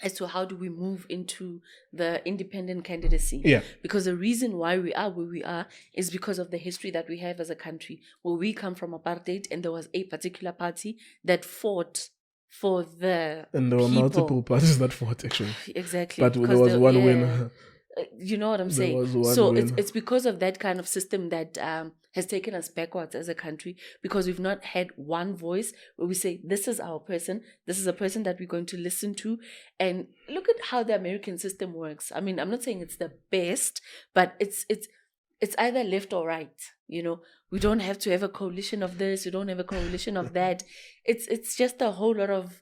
as to how do we move into the independent candidacy. Yeah. Because the reason why we are where we are is because of the history that we have as a country, where we come from apartheid, and there was a particular party that fought for the and there were people. multiple parties that fought, actually. Exactly. But there was one winner. You know what I'm There was saying? one So win. it's because of that kind of system that has taken us backwards as a country, because we've not had one voice where we say, this is our person, this is a person that we're going to listen to. And look at how the American system works. I mean, I'm not saying it's the best, but it's either left or right. You know, we don't have to have a coalition of this, we don't have a coalition of that. It's just a whole lot of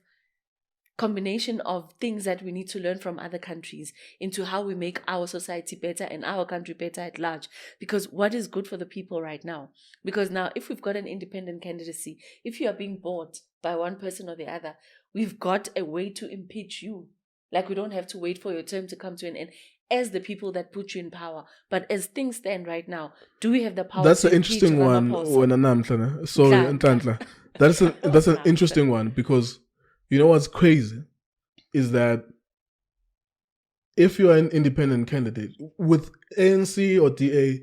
combination of things that we need to learn from other countries into how we make our society better and our country better at large. Because what is good for the people right now? Because now, if we've got an independent candidacy, if you are being bought by one person or the other, we've got a way to impeach you. Like, we don't have to wait for your term to come to an end as the people that put you in power. But as things stand right now, do we have the power? That's to an interesting one. Nhlanhla. That's an interesting one, because you know what's crazy is that if you're an independent candidate with ANC or DA,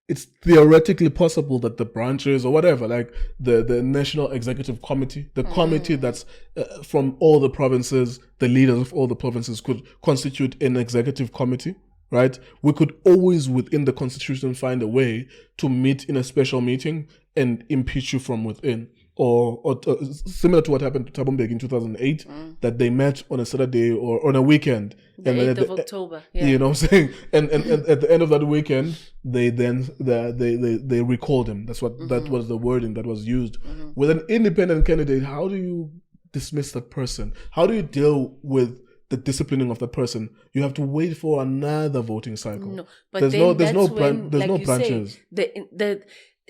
it's theoretically possible that the branches or whatever, like the National Executive Committee, the committee that's from all the provinces, the leaders of all the provinces could constitute an executive committee, right? We could always, within the constitution, find a way to meet in a special meeting and impeach you from within. Or similar to what happened to Thabo Mbeki in 2008, that they met on a Saturday or on a weekend. The 8th of October. Yeah. You know what I'm saying? And at the end of that weekend, they recalled him. That's what that was the wording that was used. With an independent candidate, how do you dismiss that person? How do you deal with the disciplining of that person? You have to wait for another voting cycle. No, but there's no branches.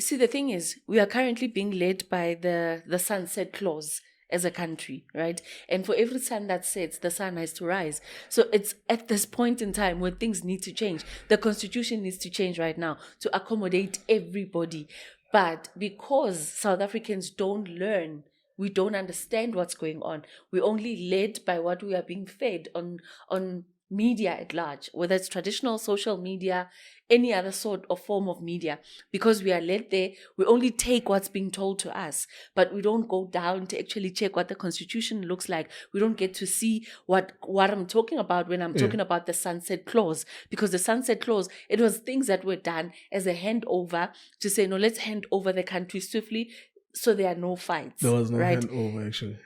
See, the thing is, we are currently being led by the sunset clause as a country, right? And for every sun that sets, the sun has to rise. So it's at this point in time where things need to change. The constitution needs to change right now to accommodate everybody. But because South Africans don't learn, we don't understand what's going on. We're only led by what we are being fed on media at large, whether it's traditional social media, any other sort of form of media. Because we are led there, we only take what's being told to us, but we don't go down to actually check what the constitution looks like. We don't get to see what I'm talking about when I'm talking about the sunset clause. Because the sunset clause, it was things that were done as a handover to say, no, let's hand over the country swiftly so there are no fights. There was no right? handover, actually.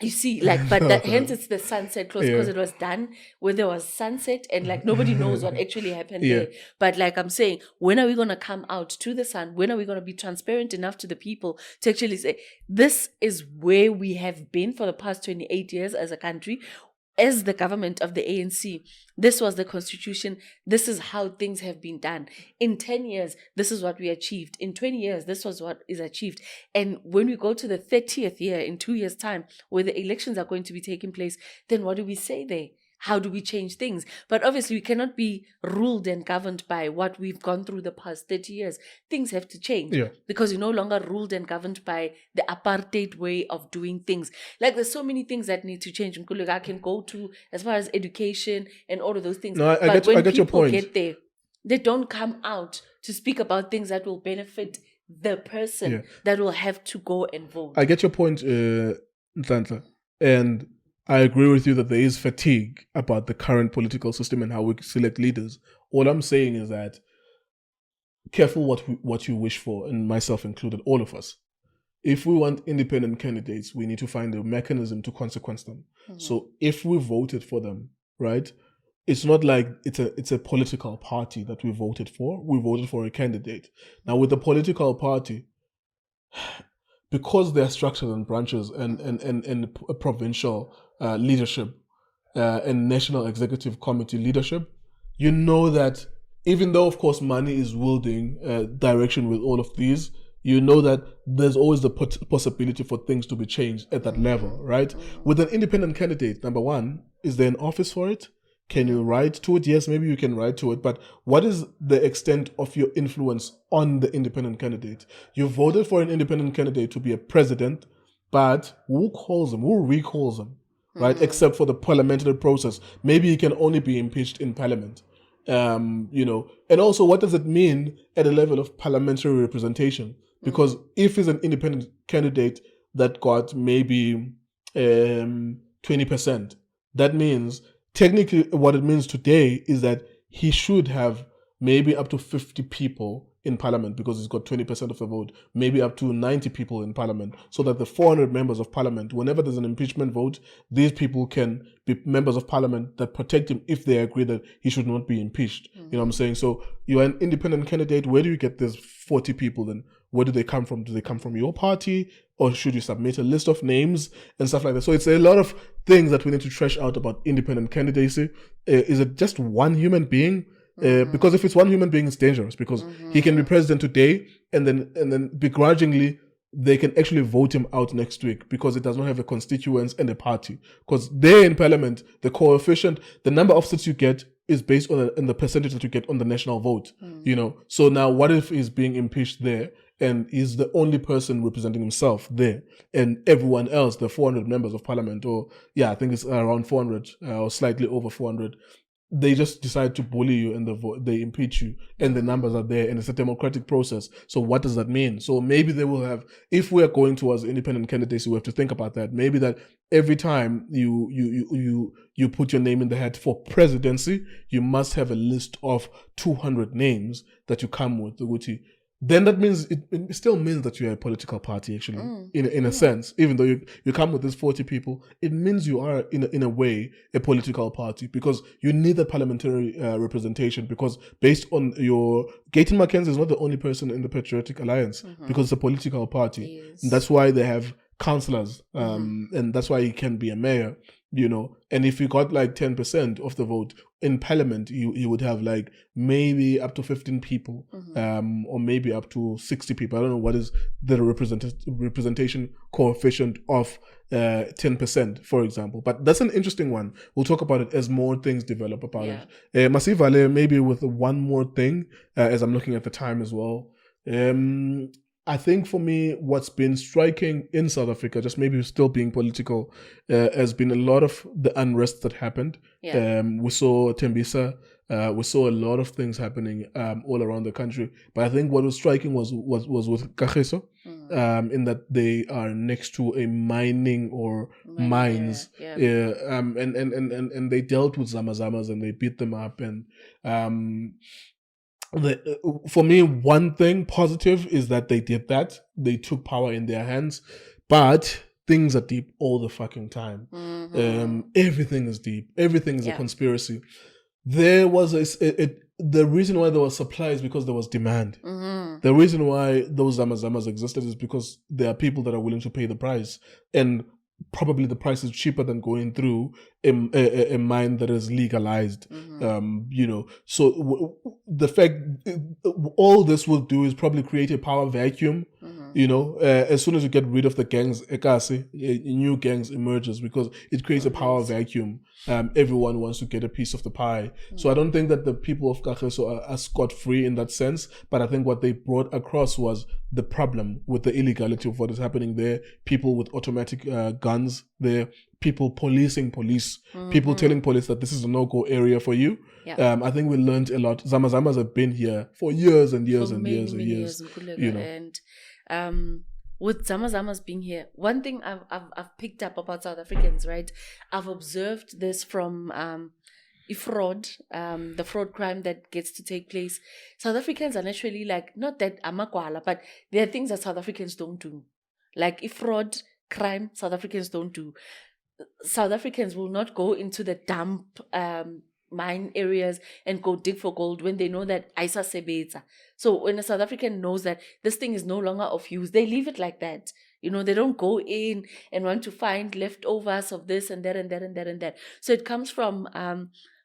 You see, like, but that, hence it's the sunset clause, because it was done where there was sunset and like nobody knows what actually happened there. But like I'm saying, when are we going to come out to the sun? When are we going to be transparent enough to the people to actually say, this is where we have been for the past 28 years as a country? As the government of the ANC, this was the constitution. This is how things have been done. In 10 years, this is what we achieved. In 20 years, this was what is achieved. And when we go to the 30th year, in 2 years' time, where the elections are going to be taking place, then what do we say there? How do we change things? But obviously, we cannot be ruled and governed by what we've gone through the past 30 years. Things have to change because you're no longer ruled and governed by the apartheid way of doing things. Like, there's so many things that need to change. Nkululeko, I can go to as far as education and all of those things. No, I get your point. Get there, they don't come out to speak about things that will benefit the person that will have to go and vote. I get your point, Nhlanhla. And I agree with you that there is fatigue about the current political system and how we select leaders. All I'm saying is that careful what you wish for, and myself included, all of us. if we want independent candidates, we need to find a mechanism to consequence them. So if we voted for them, right, it's not like it's a political party that we voted for. We voted for a candidate. Now with the political party, because they're structured in branches and provincial leadership and national executive committee leadership, you know that even though, of course, money is wielding direction with all of these, you know that there's always the possibility for things to be changed at that level, right? With an independent candidate, number one, is there an office for it? Can you write to it? Yes, maybe you can write to it, but what is the extent of your influence on the independent candidate? You voted for an independent candidate to be a president, but who calls him? Who recalls him? Right? Except for the parliamentary process. Maybe he can only be impeached in parliament. And also what does it mean at a level of parliamentary representation? Because if he's an independent candidate that got maybe 20%, that means technically what it means today is that he should have maybe up to 50 people in parliament because he's got 20% of the vote, maybe up to 90 people in parliament, so that the 400 members of parliament, whenever there's an impeachment vote, these people can be members of parliament that protect him if they agree that he should not be impeached. You know what I'm saying? So you're an independent candidate. Where do you get these 40 people then? Where do they come from? Do they come from your party? Or should you submit a list of names and stuff like that? So it's a lot of things that we need to trash out about independent candidacy. Is it just one human being? Because if it's one human being, it's dangerous because he can be president today and then begrudgingly they can actually vote him out next week because it does not have a constituents and a party. Because there in parliament, the coefficient, the number of seats you get is based on the percentage that you get on the national vote. So now what if he's being impeached there and he's the only person representing himself there and everyone else, the 400 members of parliament, I think it's around 400 or slightly over 400, they just decide to bully you and they impeach you and the numbers are there and it's a democratic process. So what does that mean? So maybe they will have, if we're going towards independent candidacy, we have to think about that. Maybe that every time you put your name in the hat for presidency, you must have a list of 200 names that you come with, then that means it still means that you're a political party actually in a sense. Even though you come with these 40 people, it means you are in a way a political party because you need that parliamentary representation, because based on your Gayton Mackenzie is not the only person in the Patriotic Alliance because it's a political party. And that's why they have councillors and that's why he can be a mayor, and if you got like 10% of the vote in parliament, you would have like maybe up to 15 people or maybe up to 60 people. I don't know what is the representation coefficient of 10%, for example, but that's an interesting one. We'll talk about it as more things develop about it. Masivale, maybe with one more thing as I'm looking at the time as well. I think for me, what's been striking in South Africa, just maybe still being political, has been a lot of the unrest that happened. We saw Tembisa, we saw a lot of things happening all around the country. But I think what was striking was with Kagiso, in that they are next to a mining or mines. And they dealt with Zama Zamas and they beat them up. And for me, one thing positive is that they did that. They took power in their hands, but things are deep all the fucking time. Everything is deep. Everything is a conspiracy. There was the reason why there was supply is because there was demand. The reason why those Zama Zamas existed is because there are people that are willing to pay the price, and probably the price is cheaper than going through a mine that is legalized. So the fact all this will do is probably create a power vacuum. As soon as you get rid of the gangs, new gangs emerges because it creates a power vacuum. Everyone wants to get a piece of the pie. So I don't think that the people of Kagiso are scot-free in that sense, but I think what they brought across was the problem with the illegality of what is happening there. People with automatic guns there, people policing police, people telling police that this is a no-go area for you. I think we learned a lot. Zama Zamas have been here for years and years and years and years. And with Zama Zamas being here, one thing I've picked up about South Africans, right? I've observed this from fraud, the fraud crime that gets to take place. South Africans are naturally like, not that amakwala, but there are things that South Africans don't do. Like if fraud, crime, South Africans don't do. South Africans will not go into the dump mine areas and go dig for gold when they know that Isa sebeza. So when a South African knows that this thing is no longer of use, they leave it like that. You know, they don't go in and want to find leftovers of this and that and that and that and that. So it comes from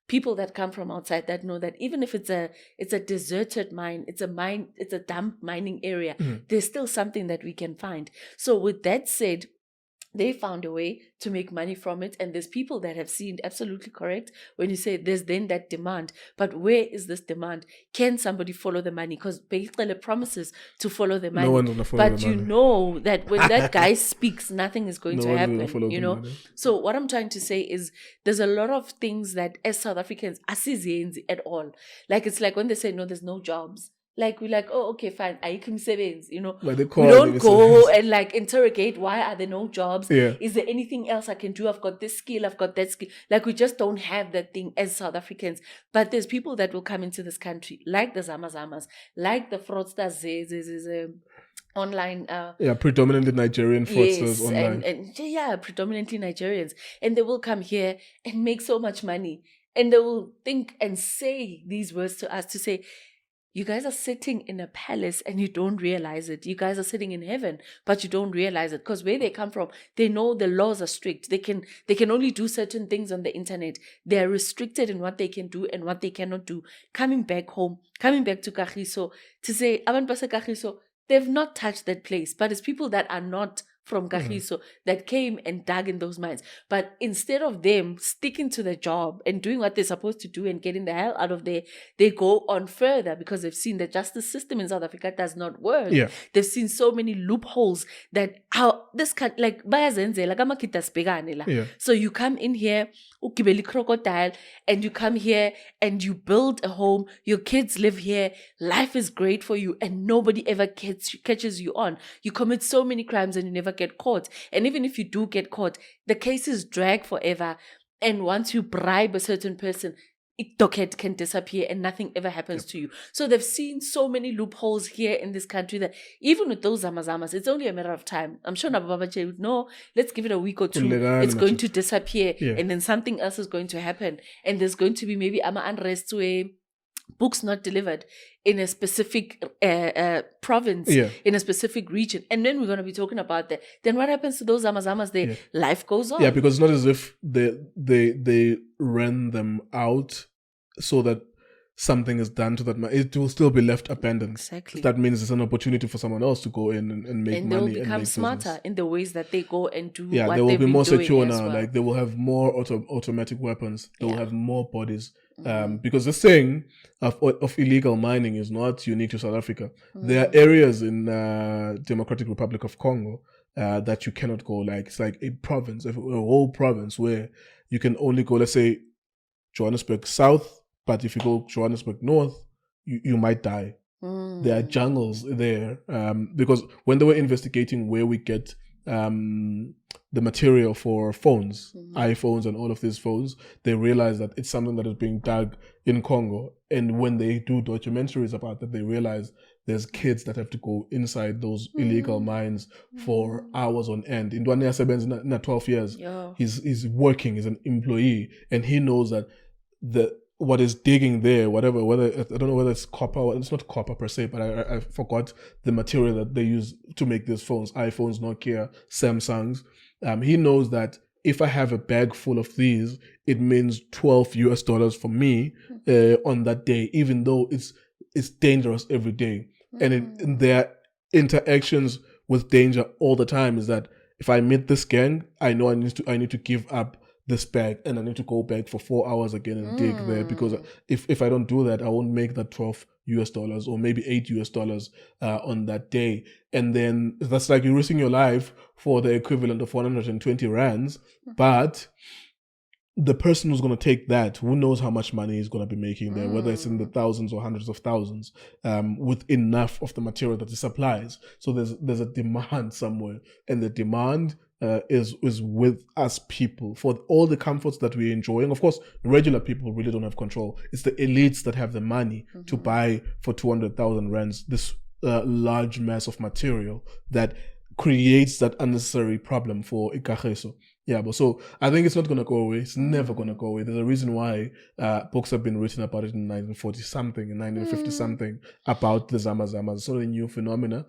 people that come from outside that know that even if it's a deserted mine, it's a dump mining area, there's still something that we can find. So with that said, they found a way to make money from it. And there's people that have seen absolutely correct when you say there's then that demand. But where is this demand? Can somebody follow the money? Because Bekele promises to follow the money. No one's gonna follow but the you money. know that when that guy speaks, nothing is going No to one's gonna happen. follow You the know? money. So what I'm trying to say is there's a lot of things that as South Africans, asizenzi at all. Like it's like when they say, no, there's no jobs. Like we're like, oh, okay, fine. You know, Like they we call don't it go service. and like interrogate why are there no jobs? Yeah. Is there anything else I can do? I've got this skill, I've got that skill. Like we just don't have that thing as South Africans. But there's people that will come into this country, like the Zama Zamas, like the fraudsters, online Predominantly Nigerian fraudsters yes, online. and yeah, predominantly Nigerians. And they will come here and make so much money. And they will think and say these words to us to say, you guys are sitting in a palace and you don't realize it. You guys are sitting in heaven, but you don't realize it. Because where they come from, they know the laws are strict. They can only do certain things on the internet. They are restricted in what they can do and what they cannot do. Coming back home, coming back to Kagiso, to say, Abantu base Kagiso, they've not touched that place. But it's people that are not from Kagiso that came and dug in those mines. But instead of them sticking to the job and doing what they're supposed to do and getting the hell out of there, they go on further because they've seen the justice system in South Africa does not work. Yeah. They've seen so many loopholes that how this can't, like bayazenze like amakita sibhekane la. Yeah. So you come in here, ukibeli crocodile, and you come here and you build a home, your kids live here, life is great for you, and nobody ever catches you on. You commit so many crimes and you never get caught. And even if you do get caught, the cases drag forever. And once you bribe a certain person, docket can disappear and nothing ever happens to you. So they've seen so many loopholes here in this country that even with those Zama Zamas, it's only a matter of time. I'm sure Nababache would know, let's give it a week or two. It's going to disappear and then something else is going to happen. And there's going to be maybe Unrest where books not delivered in a specific province, in a specific region. And then we're going to be talking about that. Then what happens to those Zama Zamas? Their life goes on. Yeah, because it's not as if they ran them out so that something is done to that. It will still be left abandoned. Exactly. That means it's an opportunity for someone else to go in and make and money. They'll become make smarter business. in the ways that they go and do Yeah, what they will they've be been more doing secure as now. well. Like they will have more automatic weapons. They will have more bodies. Because this thing of illegal mining is not unique to South Africa. There are areas in Democratic Republic of Congo that you cannot go. Like it's like a province, a whole province where you can only go. Let's say Johannesburg South, but if you go Johannesburg North, you might die. There are jungles there because when they were investigating where we get the material for phones, iPhones and all of these phones, they realize that it's something that is being dug in Congo. And when they do documentaries about that, they realize there's kids that have to go inside those illegal mines for hours on end. In Ndwane Seben's in 12 years, he's working, he's an employee, and he knows that what is digging there, whether I don't know whether it's copper or it's not copper per se, but I forgot the material that they use to make these phones, iPhones, Nokia, Samsungs. He knows that if I have a bag full of these, it means $12 for me on that day, even though it's dangerous every day. And their interactions with danger all the time is that if I meet this gang, I know I need to give up this bag and I need to go back for 4 hours again and dig there, because if I don't do that, I won't make that $12 or maybe $8 on that day. And then that's like you're risking your life for the equivalent of 120 rands. But the person who's going to take that, who knows how much money he's going to be making there, whether it's in the thousands or hundreds of thousands, with enough of the material that he supplies. So there's a demand somewhere, and the demand is with us people for all the comforts that we're enjoying. Of course, regular people really don't have control. It's the elites that have the money to buy for 200,000 rands this large mass of material that creates that unnecessary problem for ikageso. Yeah, but so I think it's not going to go away. It's never going to go away. There's a reason why books have been written about it in 1940 something, in 1950 something, about the Zama Zama. It's not a new phenomena.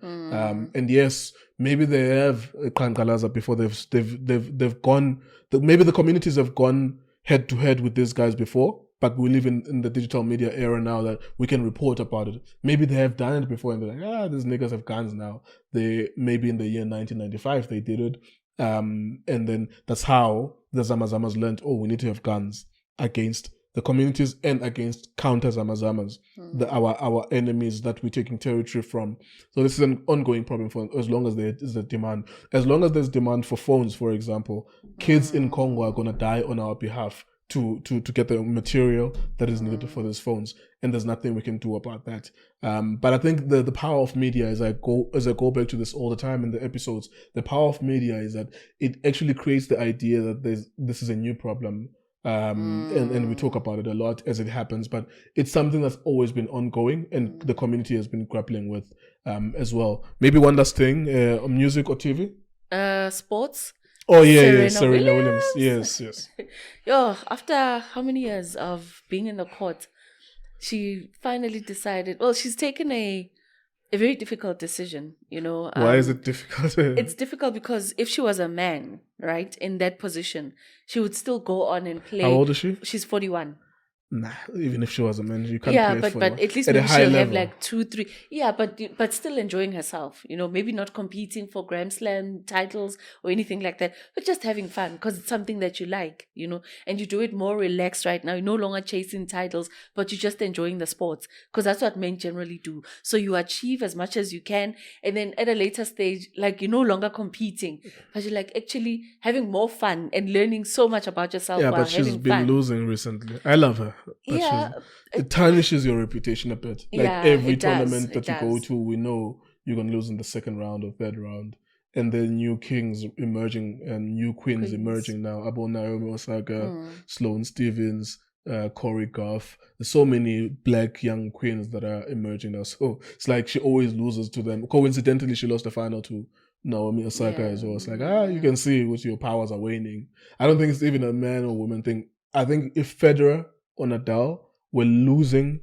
And yes, maybe they have Kankalaza before. They've gone. Maybe the communities have gone head to head with these guys before. But we live in the digital media era now that we can report about it. Maybe they have done it before and they're like, these niggas have guns now. They maybe in the year 1995 they did it. And then that's how the Zama Zamas learned, we need to have guns against the communities and against counter Zama Zamas, our enemies that we're taking territory from. So this is an ongoing problem for as long as there is a demand. As long as there's demand for phones, for example, kids in Congo are going to die on our behalf to get the material that is needed for those phones, and there's nothing we can do about that. But I think the power of media, as I go back to this all the time in the episodes, the power of media is that it actually creates the idea that this is a new problem, and we talk about it a lot as it happens, but it's something that's always been ongoing, and the community has been grappling with as well. Maybe one last thing, music or TV? Sports. Oh yeah, Serena Williams. Yes. Yo, after how many years of being in the court, she finally decided. Well, she's taken a very difficult decision. Why is it difficult? It's difficult because if she was a man, right, in that position, she would still go on and play. How old is she? She's 41. Nah, even if she was a man, you can't play but at least maybe she'll have like 2-3. Yeah, but still enjoying herself. Maybe not competing for Grand Slam titles or anything like that, but just having fun because it's something that you like. And you do it more relaxed right now. You're no longer chasing titles, but you're just enjoying the sports because that's what men generally do. So you achieve as much as you can, and then at a later stage, like you're no longer competing, but you're like actually having more fun and learning so much about yourself. Yeah, while but she's having been fun. losing recently. I love her. But it tarnishes your reputation a bit. Like every tournament that you go to, we know you're going to lose in the second round or third round. And then new kings emerging and new queens emerging now. Abo Naomi Osaka, Sloane Stevens, Corey Goff. There's so many black young queens that are emerging now. So it's like she always loses to them. Coincidentally, she lost the final to Naomi Osaka as well. It's like, you can see which your powers are waning. I don't think it's even a man or woman thing. I think if Federer or Nadal were losing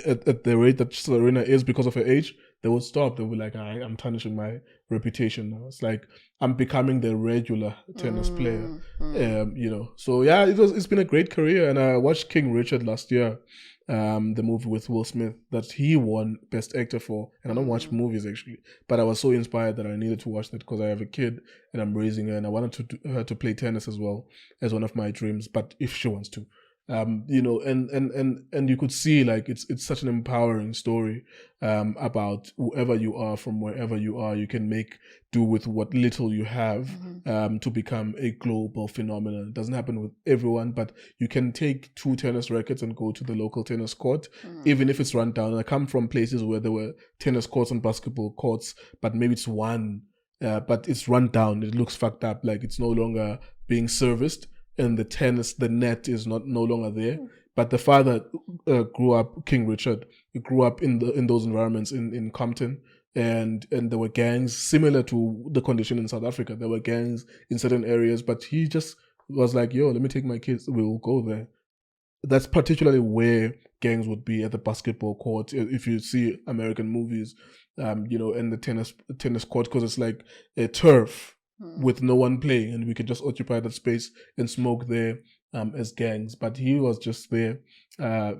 at the rate that Serena is because of her age, they would stop. They would be like, I'm tarnishing my reputation now. It's like I'm becoming the regular tennis player. So yeah, it's been a great career. And I watched King Richard last year, the movie with Will Smith that he won Best Actor for. And I don't watch movies actually, but I was so inspired that I needed to watch that because I have a kid and I'm raising her, and I wanted her to play tennis as well as one of my dreams. But if she wants to. And you could see like it's such an empowering story about whoever you are, from wherever you are, you can make do with what little you have to become a global phenomenon. It doesn't happen with everyone, but you can take 2 tennis rackets and go to the local tennis court, even if it's run down. I come from places where there were tennis courts and basketball courts, but maybe it's one, but it's run down. It looks fucked up, like it's no longer being serviced. And the net is no longer there. But the father grew up, King Richard, grew up in those environments in Compton, and there were gangs similar to the condition in South Africa. There were gangs in certain areas, but he just was like, let me take my kids, we will go there. That's particularly where gangs would be, at the basketball court. If you see American movies, and the tennis court, because it's like a turf with no one playing, and we could just occupy that space and smoke there as gangs. But he was just there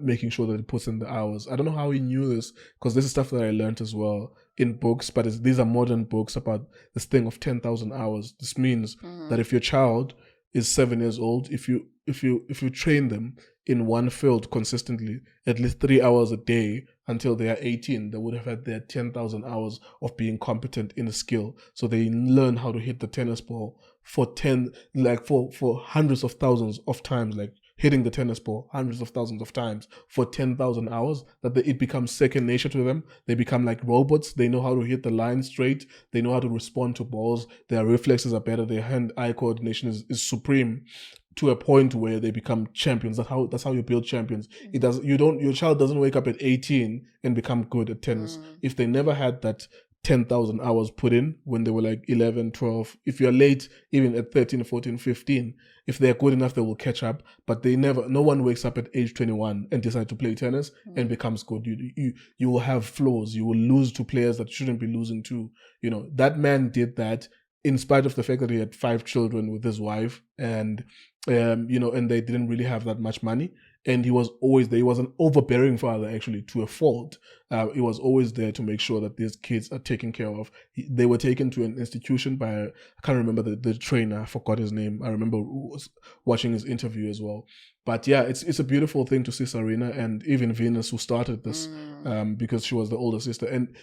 making sure that he puts in the hours. I don't know how he knew this, because this is stuff that I learned as well in books, but these are modern books about this thing of 10,000 hours. This means that if your child is 7 years old, if you train them in one field consistently, at least 3 hours a day until they are 18, they would have had their 10,000 hours of being competent in a skill. So they learn how to hit the tennis ball for hundreds of thousands of times, like hitting the tennis ball hundreds of thousands of times for 10,000 hours, that it becomes second nature to them. They become like robots. They know how to hit the line straight. They know how to respond to balls. Their reflexes are better. Their hand-eye coordination is supreme, to a point where they become champions. That's how you build champions. Your child doesn't wake up at 18 and become good at tennis. If they never had that 10,000 hours put in when they were like 11, 12. If you're late, even at 13, 14, 15, if they're good enough, they will catch up. But no one wakes up at age 21 and decide to play tennis and becomes good. You will have flaws. You will lose to players that shouldn't be losing to. That man did that in spite of the fact that he had 5 children with his wife, and and they didn't really have that much money. And he was always there. He was an overbearing father, actually, to a fault. He was always there to make sure that these kids are taken care of. They were taken to an institution by, I can't remember the trainer, I forgot his name. I remember watching his interview as well. But yeah, it's a beautiful thing to see Serena and even Venus, who started this, because she was the older sister. And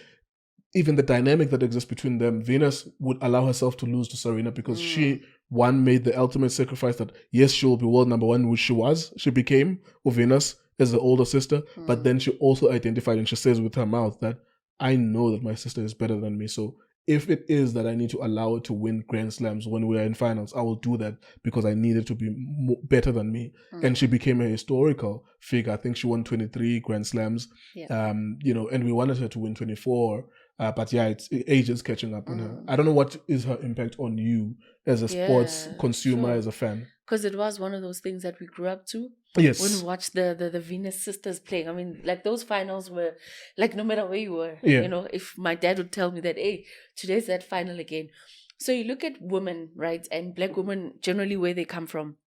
even the dynamic that exists between them, Venus would allow herself to lose to Serena because she made the ultimate sacrifice that, yes, she will be world number 1, which she became with Venus as the older sister, but then she also identified, and she says with her mouth that, I know that my sister is better than me, so if it is that I need to allow her to win Grand Slams when we are in finals, I will do that because I need her to be better than me. And she became a historical figure. I think she won 23 Grand Slams, and we wanted her to win 24. But yeah, age is catching up on her. I don't know what is her impact on you as a sports consumer, as a fan. Because it was one of those things that we grew up to. Yes. When we watched the Venus sisters playing. I mean, like, those finals were, like, no matter where you were, if my dad would tell me that, hey, today's that final again. So you look at women, right, and Black women, generally where they come from,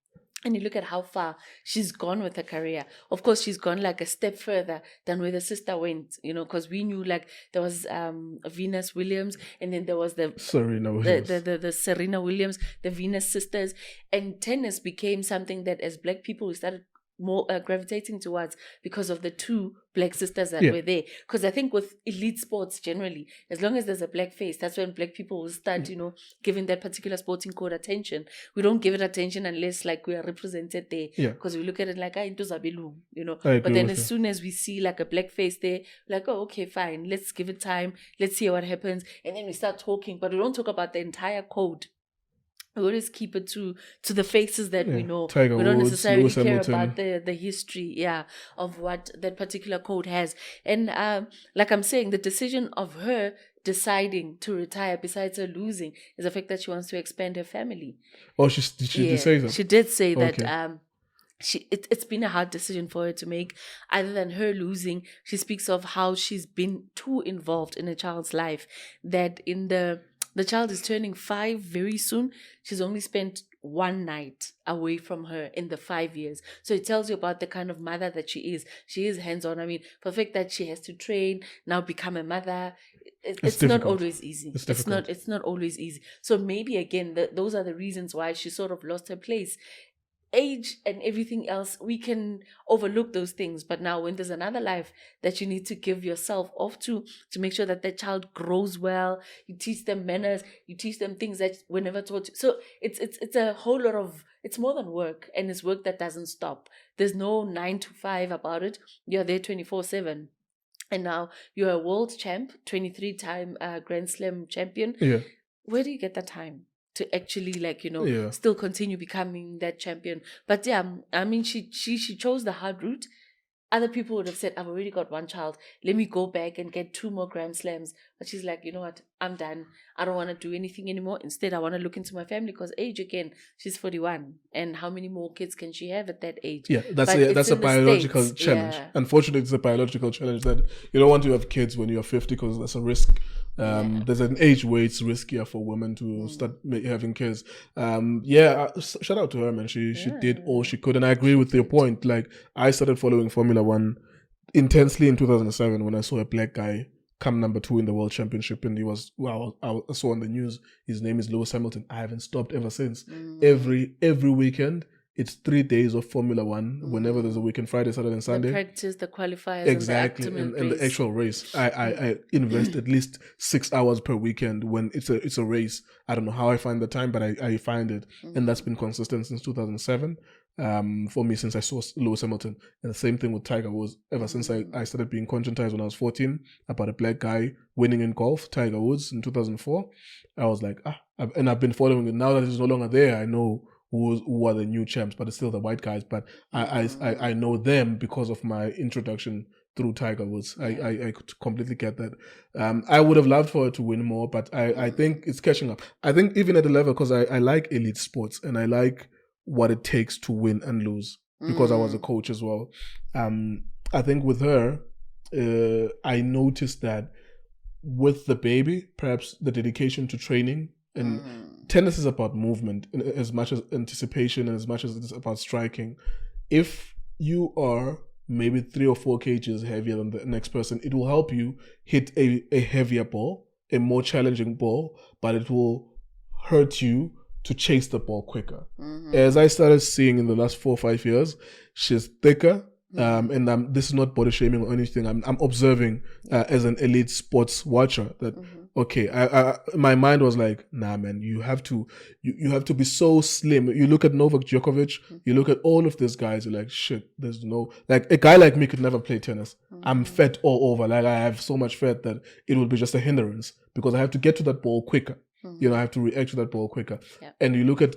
and you look at how far she's gone with her career. Of course, she's gone like a step further than where the sister went, because we knew, like, there was Venus Williams, and then there was the Serena Williams. The Serena Williams, the Venus sisters. And tennis became something that, as Black people, we started more gravitating towards because of the 2 Black sisters that were there. Because I think with elite sports generally, as long as there's a Black face, that's when Black people will start, giving that particular sporting code attention. We don't give it attention unless, like, we are represented there. Because we look at it like, into Zabelu, But then as soon as we see, like, a Black face there, like, oh, okay, fine, let's give it time, let's see what happens. And then we start talking, but we don't talk about the entire code. We always keep it to the faces that we know. Tiger we don't Woods, necessarily Lewis care Hamilton. about the history, of what that particular code has. And like I'm saying, the decision of her deciding to retire, besides her losing, is the fact that she wants to expand her family. Oh, she did say that? She did say Okay. that. It's been a hard decision for her to make. Other than her losing, she speaks of how she's been too involved in a child's life, that in the child is turning 5 very soon. She's only spent 1 night away from her in the 5 years. So it tells you about the kind of mother that she is. She is hands-on. I mean, for the fact that she has to train, now become a mother, it's not always easy. It's not always easy. So maybe, again, those are the reasons why she sort of lost her place. Age and everything else, we can overlook those things. But now, when there's another life that you need to give yourself off to make sure that child grows well, you teach them manners, you teach them things that were never taught. So it's a whole lot of, it's more than work, and it's work that doesn't stop. There's no 9 to 5 about it. You're there 24/7. And now you're a world champ, 23-time Grand Slam champion. Yeah. Where do you get that time to actually, like, still continue becoming that champion? But yeah, I mean, she chose the hard route. Other people would have said, I've already got 1 child, let me go back and get 2 more Grand Slams. But she's like, you know what, I'm done. I don't want to do anything anymore. Instead, I want to look into my family, because age, again, she's 41. And how many more kids can she have at that age? Yeah, that's a biological challenge. Yeah. Unfortunately, it's a biological challenge that you don't want to have kids when you're 50, because that's a risk. There's an age where it's riskier for women to start having kids. Shout out to her, man. She did all she could, and I agree with your point. Like, I started following Formula One intensely in 2007 when I saw a Black guy come number 2 in the World Championship, and he was, I saw on the news, his name is Lewis Hamilton. I haven't stopped ever since. Every weekend, it's 3 days of Formula One. Whenever there's a weekend, Friday, Saturday, and Sunday. The practice, the qualifiers, exactly, and the actual race. I invest at least 6 hours per weekend when it's a race. I don't know how I find the time, but I find it, and that's been consistent since 2007. For me, since I saw Lewis Hamilton. And the same thing with Tiger Woods. Ever since I started being conscientized when I was 14 about a Black guy winning in golf, Tiger Woods, in 2004, I was like, and I've been following it. Now that he's no longer there, I know who are the new champs, but it's still the white guys. But I know them because of my introduction through Tiger Woods. I could completely get that. I would have loved for her to win more, but I think it's catching up. I think even at the level, because I like elite sports and I like what it takes to win and lose because I was a coach as well. I think with her, I noticed that with the baby, perhaps the dedication to training, and tennis is about movement as much as anticipation and as much as it's about striking. If you are maybe 3 or 4 kgs heavier than the next person, it will help you hit a heavier ball, a more challenging ball, but it will hurt you to chase the ball quicker. As I started seeing in the last 4 or 5 years, she's thicker. And this is not body shaming or anything. I'm observing as an elite sports watcher that okay, I my mind was like, nah, man, you have to be so slim. You look at Novak Djokovic, you look at all of these guys, you're like, shit, there's no, like, a guy like me could never play tennis. I'm fat all over. Like, I have so much fat that it would be just a hindrance because I have to get to that ball quicker. I have to react to that ball quicker. And you look at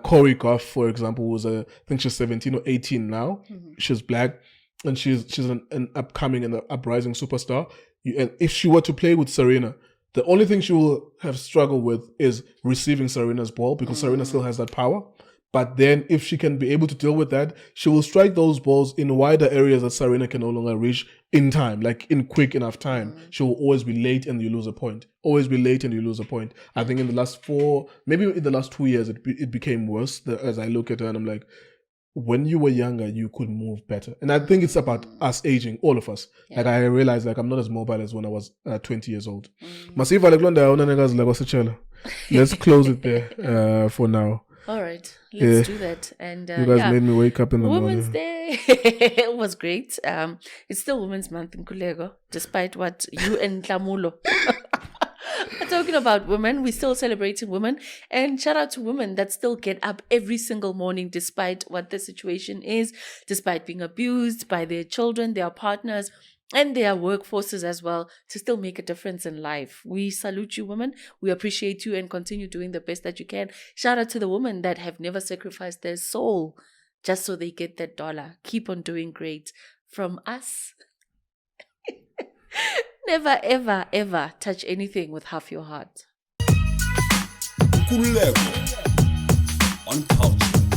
Corey Goff, for example, who's I think she's 17 or 18 now. She's black, and she's an upcoming and uprising superstar. And if she were to play with Serena, the only thing she will have struggled with is receiving Serena's ball because Serena still has that power. But then if she can be able to deal with that, she will strike those balls in wider areas that Serena can no longer reach in time, like in quick enough time. She will always be late and you lose a point. Always be late and you lose a point. I think in the last 4, maybe in the last 2 years, it became worse as I look at her and I'm like, when you were younger, you could move better. And I think it's about us aging, all of us. Like I realized like I'm not as mobile as when I was 20 years old. Let's close it there for now. All right, let's do that. And you guys made me wake up in the Women's morning. Day it was great. It's still Women's Month in Nkululeko, despite what you and Tlamulo are talking about. Women, we're still celebrating women, and shout out to women that still get up every single morning, despite what the situation is, despite being abused by their children, their partners, and their workforces as well, to still make a difference in life. We salute you, women. We appreciate you and continue doing the best that you can. Shout out to the women that have never sacrificed their soul just so they get that dollar. Keep on doing great. From us, never, ever, ever touch anything with half your heart. Nkululeko on Cultr.